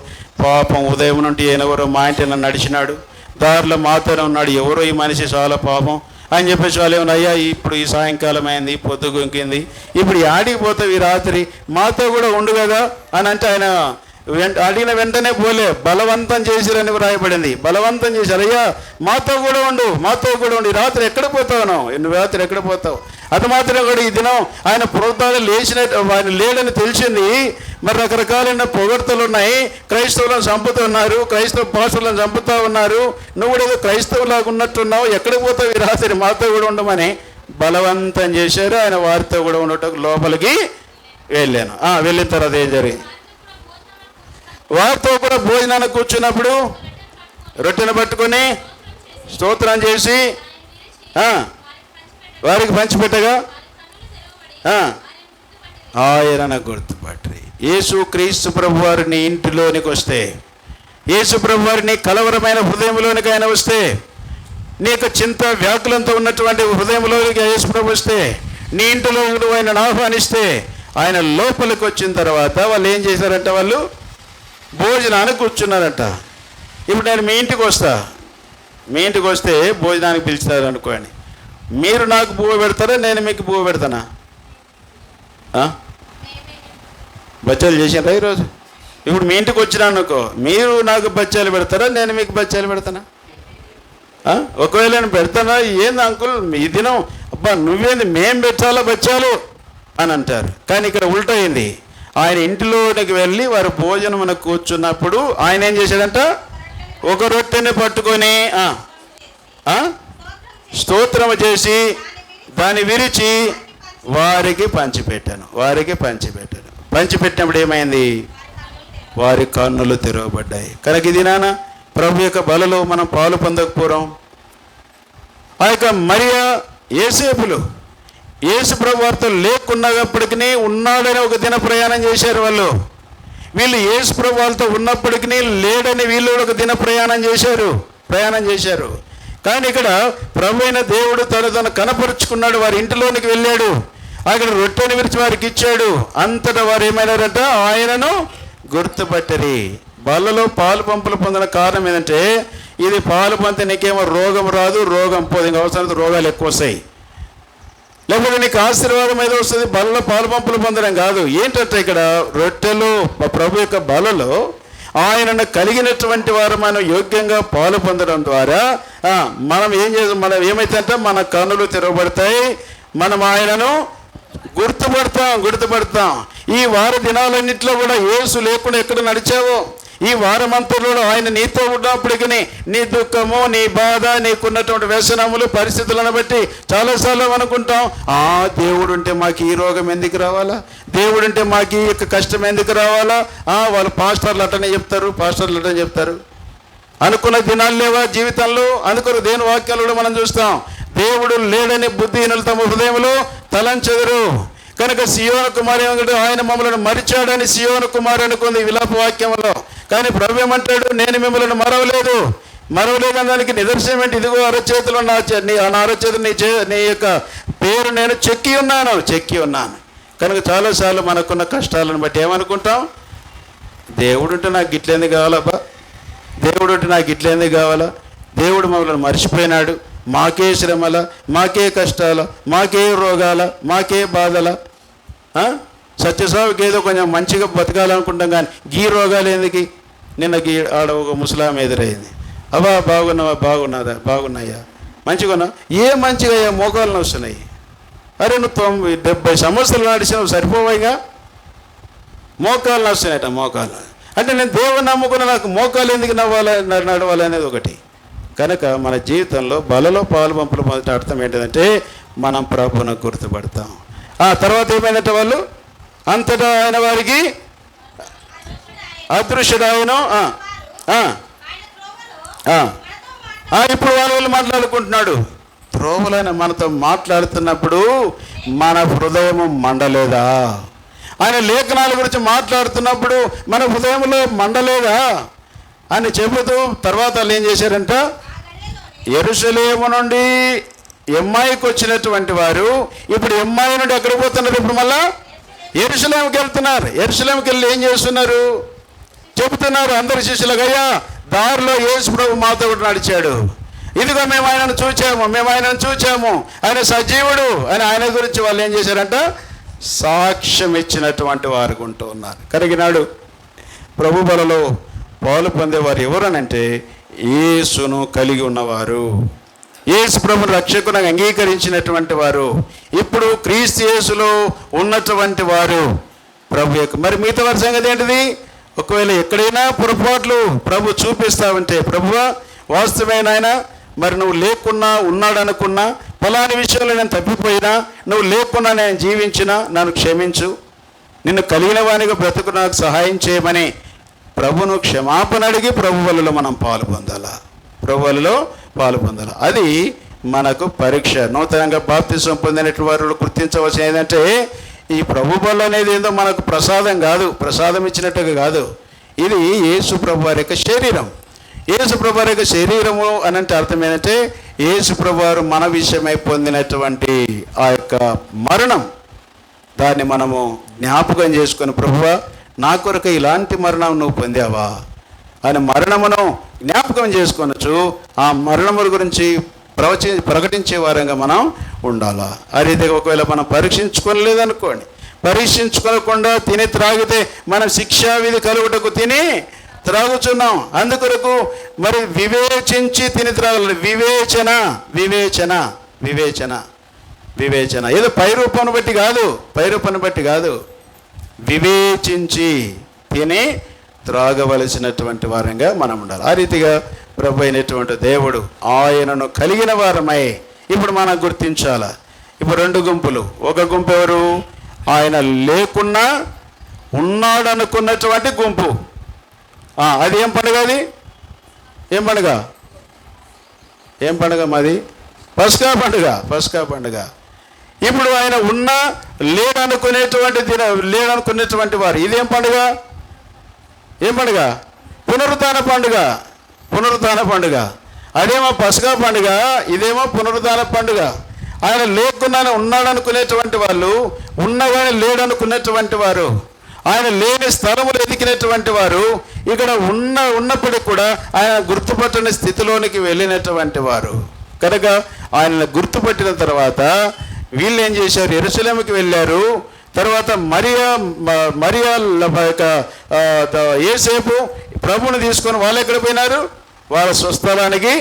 పాపం ఉదయం నుండి ఎవరో మా ఇంటిలో నడిచినాడు, దారిలో మాతోనే ఉన్నాడు, ఎవరో ఈ మనిషి చాలా పాపం అని చెప్పేసి వాళ్ళు ఏమన్నా, అయ్యా ఇప్పుడు ఈ సాయంకాలం అయింది, పొద్దు గుంకింది, ఇప్పుడు ఆడికి పోతావు, ఈ రాత్రి మాతో కూడా ఉండు కదా అని అంటే ఆయన అడిగిన వెంటనే పోలే, బలవంతం చేసిరని వ్రాయబడింది. బలవంతం చేశారు, అయ్యా మాతో కూడా ఉండు, ఈ రాత్రి ఎక్కడ పోతావు, నువ్వు రాత్రి ఎక్కడ పోతావు. అది మాత్రం కూడా ఈ దినం ఆయన పురోధాలు ఆయన లేడని తెలిసింది. మరి రకరకాలైన పొగడ్తలు ఉన్నాయి, క్రైస్తవులను చంపుతున్నారు, క్రైస్తవ పాస్టర్లను చంపుతూ ఉన్నారు, నువ్వు కూడా ఏదో క్రైస్తవులాగా ఉన్నట్టున్నావు, ఎక్కడికి పోతావు, ఈ రాత్రి మాతో కూడా ఉండమని బలవంతం చేశారు. ఆయన వారితో కూడా ఉండటం లోపలికి వెళ్ళాను. వెళ్ళిన తర్వాత ఏం జరిగింది, వారితో కూడా భోజనానికి కూర్చున్నప్పుడు రొట్టెను పట్టుకొని స్తోత్రం చేసి వారికి పంచిపెట్టగా ఆయన గుర్తుపట్టి, యేసు క్రీస్తు ప్రభు వారిని ఇంటిలోనికి వస్తే, యేసు ప్రభు వారిని కలవరమైన హృదయంలోనికి ఆయన వస్తే, నీకు చింత వ్యాకులంతో ఉన్నటువంటి హృదయంలోనికి యేసు ప్రభు వస్తే, నీ ఇంటిలో ఆయన ఆహ్వానిస్తే, ఆయన లోపలికి వచ్చిన తర్వాత వాళ్ళు ఏం చేశారంట, వాళ్ళు భోజనానికి కూర్చున్నారంట. ఇప్పుడు నేను మీ ఇంటికి వస్తే భోజనానికి పిలుస్తారు అనుకోండి, మీరు నాకు పువ్వు పెడతారా, నేను మీకు పువ్వు పెడతానా? బచ్చాలు చేసారా ఈరోజు? ఇప్పుడు మీ ఇంటికి వచ్చినా అనుకో, మీరు నాకు బచ్చాలు పెడతారా, నేను మీకు బచ్చాలు పెడతానా? ఒకవేళ నేను పెడతానా, ఏంది అంకుల్ ఈ దినం, అబ్బా నువ్వేంది మేం పెట్టాలా బచ్చాలు అని అంటారు. కానీ ఇక్కడ ఉల్టా అయింది. ఆయన ఇంటిలోనికి వెళ్ళి వారు భోజనం కూర్చున్నప్పుడు ఆయన ఏం చేశాడంట, ఒక రొట్టెని పట్టుకొని స్తోత్రము చేసి దాన్ని విరిచి వారికి పంచిపెట్టాను. పంచిపెట్టినప్పుడు ఏమైంది, వారి కన్నులు తెరవబడ్డాయి. కనుక ఇది నాన్న ప్రభు యొక్క బలలో మనం పాలు పొందకపోవడం. ఆ యొక్క మరియా యేసేపులు యేసు ప్రభు వారితో లేకున్నప్పటికీ ఉన్నాడని ఒక దిన ప్రయాణం చేశారు వాళ్ళు. వీళ్ళు యేసు ప్రభు వాళ్ళతో ఉన్నప్పటికీ లేడని వీళ్ళు ఒక దిన ప్రయాణం చేశారు. కానీ ఇక్కడ ప్రభు అయిన దేవుడు తను కనపరుచుకున్నాడు, వారి ఇంటిలోనికి వెళ్ళాడు, అక్కడ రొట్టెని విరిచి వారికి ఇచ్చాడు. అంతటా వారు ఏమైనారంట, ఆయనను గుర్తుపట్టరి. వాళ్ళలో పాలు పంపులు పొందిన కారణం ఏంటంటే, ఇది పాలు పంపితే నీకేమో రోగం రాదు, రోగం పోదు, ఇంకా అవసరం రోగాలు ఎక్కువ వస్తాయి, లేకపోతే నీకు ఆశీర్వాదం ఏదో వస్తుంది, బలలో పాలు పంపులు పొందడం కాదు. ఏంటంటే ఇక్కడ రొట్టెలు ప్రభు యొక్క బలలో ఆయనను కలిగినటువంటి వారు మనం యోగ్యంగా పాలు పొందడం ద్వారా మనం ఏమైతే అంటే మన కన్నులు తెరవబడతాయి, మనం ఆయనను గుర్తుపడతాం. ఈ వార దినాలన్నింటిలో కూడా యేసు లేకుండా ఎక్కడ నడిచావో, ఈ వారమంతలో ఆయన నీతో ఉన్నప్పటికీ నీ దుఃఖము, నీ బాధ, నీకున్నటువంటి వ్యసనములు, పరిస్థితులను బట్టి చాలాసార్లు అనుకుంటాం, దేవుడు ఉంటే మాకు ఈ రోగం ఎందుకు రావాలా, దేవుడు ఉంటే మాకు ఈ యొక్క కష్టం ఎందుకు రావాలా, వాళ్ళు పాస్టర్లు అట్టనే చెప్తారు అనుకున్న దినాలు లేవా జీవితంలో? అనుకున్న దేని వాక్యాలు మనం చూస్తాం, దేవుడు లేడని బుద్ధిహీనులు తమ హృదయంలో తలంచెదరు. కనుక సియోను కుమారి ఆయన మమ్మల్ని మరిచాడని సియోను కుమారి అనుకుంది విలాప వాక్యంలో. కానీ ప్రభు ఏమంటాడు, నేను మిమ్మల్ని మరవలేదు అని దానికి నిదర్శనం ఏంటి? ఇదిగో అరచేతులు నా అరచేతులు నీ యొక్క పేరు నేను చెక్కి ఉన్నాను. కనుక చాలాసార్లు మనకున్న కష్టాలను బట్టి ఏమనుకుంటాం, దేవుడు ఉంటే నాకు గిట్లేందుకు కావాలా, దేవుడు మమ్మల్ని మర్చిపోయినాడు, మాకే శ్రమల, మాకే కష్టాల, మాకే రోగాల, మాకే బాధల, సత్యసావుకి ఏదో కొంచెం మంచిగా బతకాలనుకుంటాం, కానీ గీ రోగాలు ఎందుకు? నిన్న ఆడ ఒక ముసలాం ఎదురైంది, అబ్బా బాగున్నాయా, మంచిగా ఉన్నా, ఏ మంచిగా అయ్యా, మోకాలు వస్తున్నాయి. అరే నువ్వు 70 సంవత్సరాలు నడిచినావు, సరిపోవాయిగా, మోకాలు నస్తున్నాయట, మోకాలు. అంటే నేను దేవుని నమ్ముకున్న నాకు మోకాలు ఎందుకు నడవాలి అనేది ఒకటి. కనుక మన జీవితంలో బలలో పాలు పంపులు మొదటి అర్థం ఏంటంటే మనం ప్రభువును గుర్తుపడతాం. ఆ తర్వాత ఏమైందంటే వాళ్ళు అంతటా ఆయన వారికి అదృశ్యుడాయను. ఇప్పుడు వాళ్ళు మాట్లాడుకుంటున్నాడు. త్రోవలైన మనతో మాట్లాడుతున్నప్పుడు మన హృదయం మండలేదా? ఆయన లేఖనాల గురించి మాట్లాడుతున్నప్పుడు మన హృదయంలో మండలేదా అని చెబుతూ తర్వాత వాళ్ళు ఏం చేశారంట, యెరూషలేము నుండి ఎమ్మాయికి వచ్చినటువంటి వారు ఇప్పుడు ఎమ్మాయి నుండి ఎక్కడ పోతున్నారు? ఇప్పుడు మళ్ళా యెరూషలేముకి వెళ్తున్నారు. యెరూషలేముకి వెళ్ళి ఏం చేస్తున్నారు? చెబుతున్నారు అందరి శిష్యులకు, అయ్యా దారిలో యేసు ప్రభు మాతో కూడా నడిచాడు, ఇదిగో మేము ఆయనను చూచాము, ఆయన సజీవుడు అని ఆయన గురించి వాళ్ళు ఏం చేశారంట, సాక్ష్యం ఇచ్చినటువంటి వారు ఉంటూ ఉన్నారు. కరిగినాడు ప్రభు బలలో పాలు పొందేవారు ఎవరనంటే యేసును కలిగి ఉన్నవారు, యేసు ప్రభుని రక్షకుని అంగీకరించినటువంటి వారు, ఇప్పుడు క్రీస్తు యేసులో ఉన్నటువంటి వారు ప్రభు యొక్క. మరి మిగతా వారి సంగతి ఏంటిది? ఒకవేళ ఎక్కడైనా పొరపాట్లు ప్రభు చూపిస్తా ఉంటే, ప్రభువా వాస్తవమైన ఆయన, మరి నువ్వు లేకున్నా ఉన్నాడనుకున్నా, ఫలాని విషయంలో నేను తప్పిపోయినా, నువ్వు లేకున్నా నేను జీవించినా నన్ను క్షమించు, నిన్ను కలిగిన వానిగా బ్రతుకు నాకు సహాయం చేయమని ప్రభును క్షమాపణ అడిగి ప్రభు వలలో మనం పాలు పొందాలా, ప్రభు వలలో పాలు పొందాలి. అది మనకు పరీక్ష. నూతనంగా బాప్తిసం పొందినటువంటి వారు గుర్తించవలసిన ఏంటంటే ఈ ప్రభు బల అనేది ఏదో మనకు ప్రసాదం కాదు, ప్రసాదం ఇచ్చినట్టుగా కాదు. ఇది యేసు ప్రభు వారి యొక్క శరీరం. యేసు ప్రభు వారి యొక్క శరీరము అని అంటే అర్థం ఏంటంటే యేసు ప్రభు వారు మన విషయమై పొందినటువంటి ఆ యొక్క మరణం, దాన్ని మనము జ్ఞాపకం చేసుకొని, ప్రభువా నా కొరకు ఇలాంటి మరణం నువ్వు పొందావా అని మరణమును జ్ఞాపకం చేసుకొనొచ్చు. ఆ మరణముల గురించి ప్రకటించే వారంగా మనం ఉండాలా. ఆ రీతిగా ఒకవేళ మనం పరీక్షించుకోలేదనుకోండి, పరీక్షించుకోకుండా తిని త్రాగితే మనం శిక్షా విధి కలుగుటకు తిని త్రాగుచున్నాం. అందుకొరకు మరి వివేచించి తిని త్రాగలేదు. వివేచన వివేచన వివేచన వివేచన ఏదో పైరూపాన్ని బట్టి కాదు, వివేచించి తిని త్రాగవలసినటువంటి వారంగా మనం ఉండాలి. ఆ రీతిగా ప్రభు అయినటువంటి దేవుడు ఆయనను కలిగిన వారమై ఇప్పుడు మనం గుర్తించాల. ఇప్పుడు రెండు గుంపులు. ఒక గుంపు ఎవరు? ఆయన లేకున్నా ఉన్నాడనుకున్నటువంటి గుంపు. అది ఏం పండుగ? అది ఏం పండుగ మాది? పస్కా పండుగ. ఇప్పుడు ఆయన ఉన్నా లేడనుకునేటువంటి వారు. ఇదేం పండుగ? ఏం పండుగ? పునరుత్థాన పండుగ. అదేమో పస్కా పండుగ, ఇదేమో పునరుత్థాన పండుగ. ఆయన లేకున్నా ఉన్నాడనుకునేటువంటి వాళ్ళు, ఉన్నగానే లేడనుకునేటువంటి వారు, ఆయన లేని స్థలములు ఎదికినటువంటి వారు, ఇక్కడ ఉన్నప్పటికీ కూడా ఆయన గుర్తుపట్టని స్థితిలోనికి వెళ్ళినటువంటి వారు. కనుక ఆయనను గుర్తుపట్టిన తర్వాత వీళ్ళు ఏం చేశారు? యెరూషలేముకి వెళ్ళారు. తర్వాత మరియా యేసేపు ప్రభువుని తీసుకొని వాళ్ళు ఎక్కడ పోయినారు? వాళ్ళ స్వస్థలానికి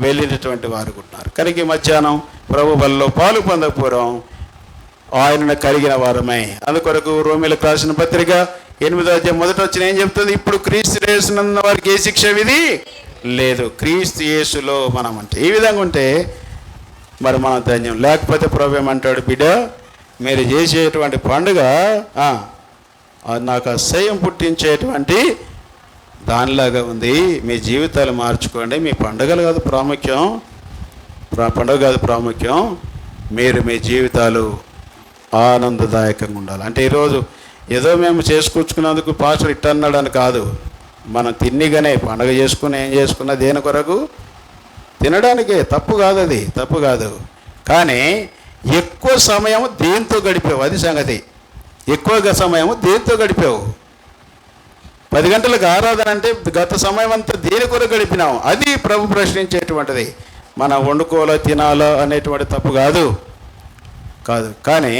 వెళ్ళినటువంటి వారు ఉన్నారు. కనుక ఈ మధ్యాహ్నం ప్రభు బలలో పాలు పొందకపోవడం ఆయనను కలిగిన వారమై. అందుకొరకు రోమీలకు రాసిన పత్రిక 8వ అధ్యాయం మొదట వచ్చిన ఏం చెప్తుంది? ఇప్పుడు క్రీస్తు యేసునందున్న వారికి ఏ శిక్ష విధి లేదు, క్రీస్తు యేసులో మనం అంటే. ఈ విధంగా ఉంటే మరి మనం ధన్యం. లేకపోతే ప్రభు ఏమంటాడు? బిడ్డ, మీరు చేసేటువంటి పండుగ నాకు అసహ్యం పుట్టించేటువంటి దానిలాగా ఉంది. మీ జీవితాలు మార్చుకోండి. మీ పండుగలు కాదు ప్రాముఖ్యం, మీరు మీ జీవితాలు ఆనందదాయకంగా ఉండాలి. అంటే ఈరోజు ఏదో మేము చేసుకొచ్చుకున్నందుకు పాస్టర్ ఇట్ట అన్నాడు అని కాదు. మనం తిన్నిగానే పండుగ చేసుకుని ఏం చేసుకున్నా దేని కొరకు? తినడానికే. తప్పు కాదు. కానీ ఎక్కువ సమయం దేంతో గడిపావు? అది సంగతి. ఎక్కువగా సమయము దేంతో గడిపావు? 10 గంటలకు ఆరాధన అంటే గత సమయం అంతా దేని కొరకు గడిపినావు? అది ప్రభు ప్రశ్నించేటువంటిది. మనం వండుకోవాలో తినాలో అనేటువంటి తప్పు కాదు. కానీ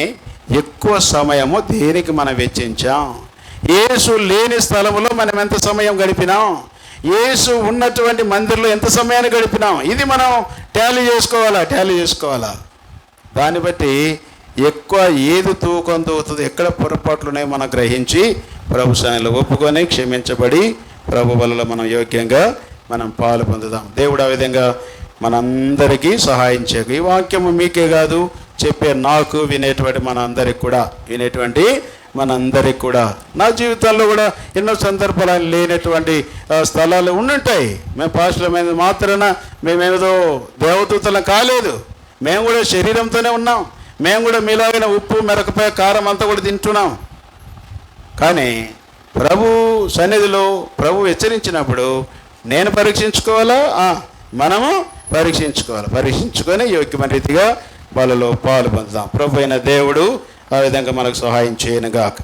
ఎక్కువ సమయము దేనికి మనం వెచ్చించాం? యేసు లేని స్థలంలో మనం ఎంత సమయం గడిపినాం? యేసు ఉన్నటువంటి మందిరంలో ఎంత సమయాన్ని గడిపినాం? ఇది మనం టాలీ చేసుకోవాలా. దాన్ని బట్టి ఎక్కువ ఏది తూకం తూగుతుంది, ఎక్కడ పొరపాట్లునే మనం గ్రహించి ప్రభు సన్నిధిలో ఒప్పుకొని క్షమించబడి ప్రభు వల్ల మనం యోగ్యంగా మనం పాలు పొందుదాం. దేవుడు ఆ విధంగా మనందరికీ సహాయం చేయక, ఈ వాక్యము మీకే కాదు చెప్పే నాకు, వినేటువంటి మనందరికి కూడా నా జీవితంలో కూడా ఎన్నో సందర్భాలు లేనటువంటి స్థలాలు ఉండుంటాయి. మేము పాస్టర్ల మాత్రాన మేమేదో దేవదూతలం కాలేదు. మేము కూడా శరీరంతోనే ఉన్నాం. మేము కూడా మీలాగిన ఉప్పు, మిరపకాయ, కారం అంతా కూడా తింటున్నాం. కానీ ప్రభు సన్నిధిలో ప్రభు హెచ్చరించినప్పుడు నేను పరీక్షించుకోవాలా, మనము పరీక్షించుకొని యోగ్యమైన రీతిగా వాళ్ళలో పాలు పొందుదాం. ప్రభు అయిన దేవుడు ఆ విధంగా మనకు సహాయం చేయనుగాక.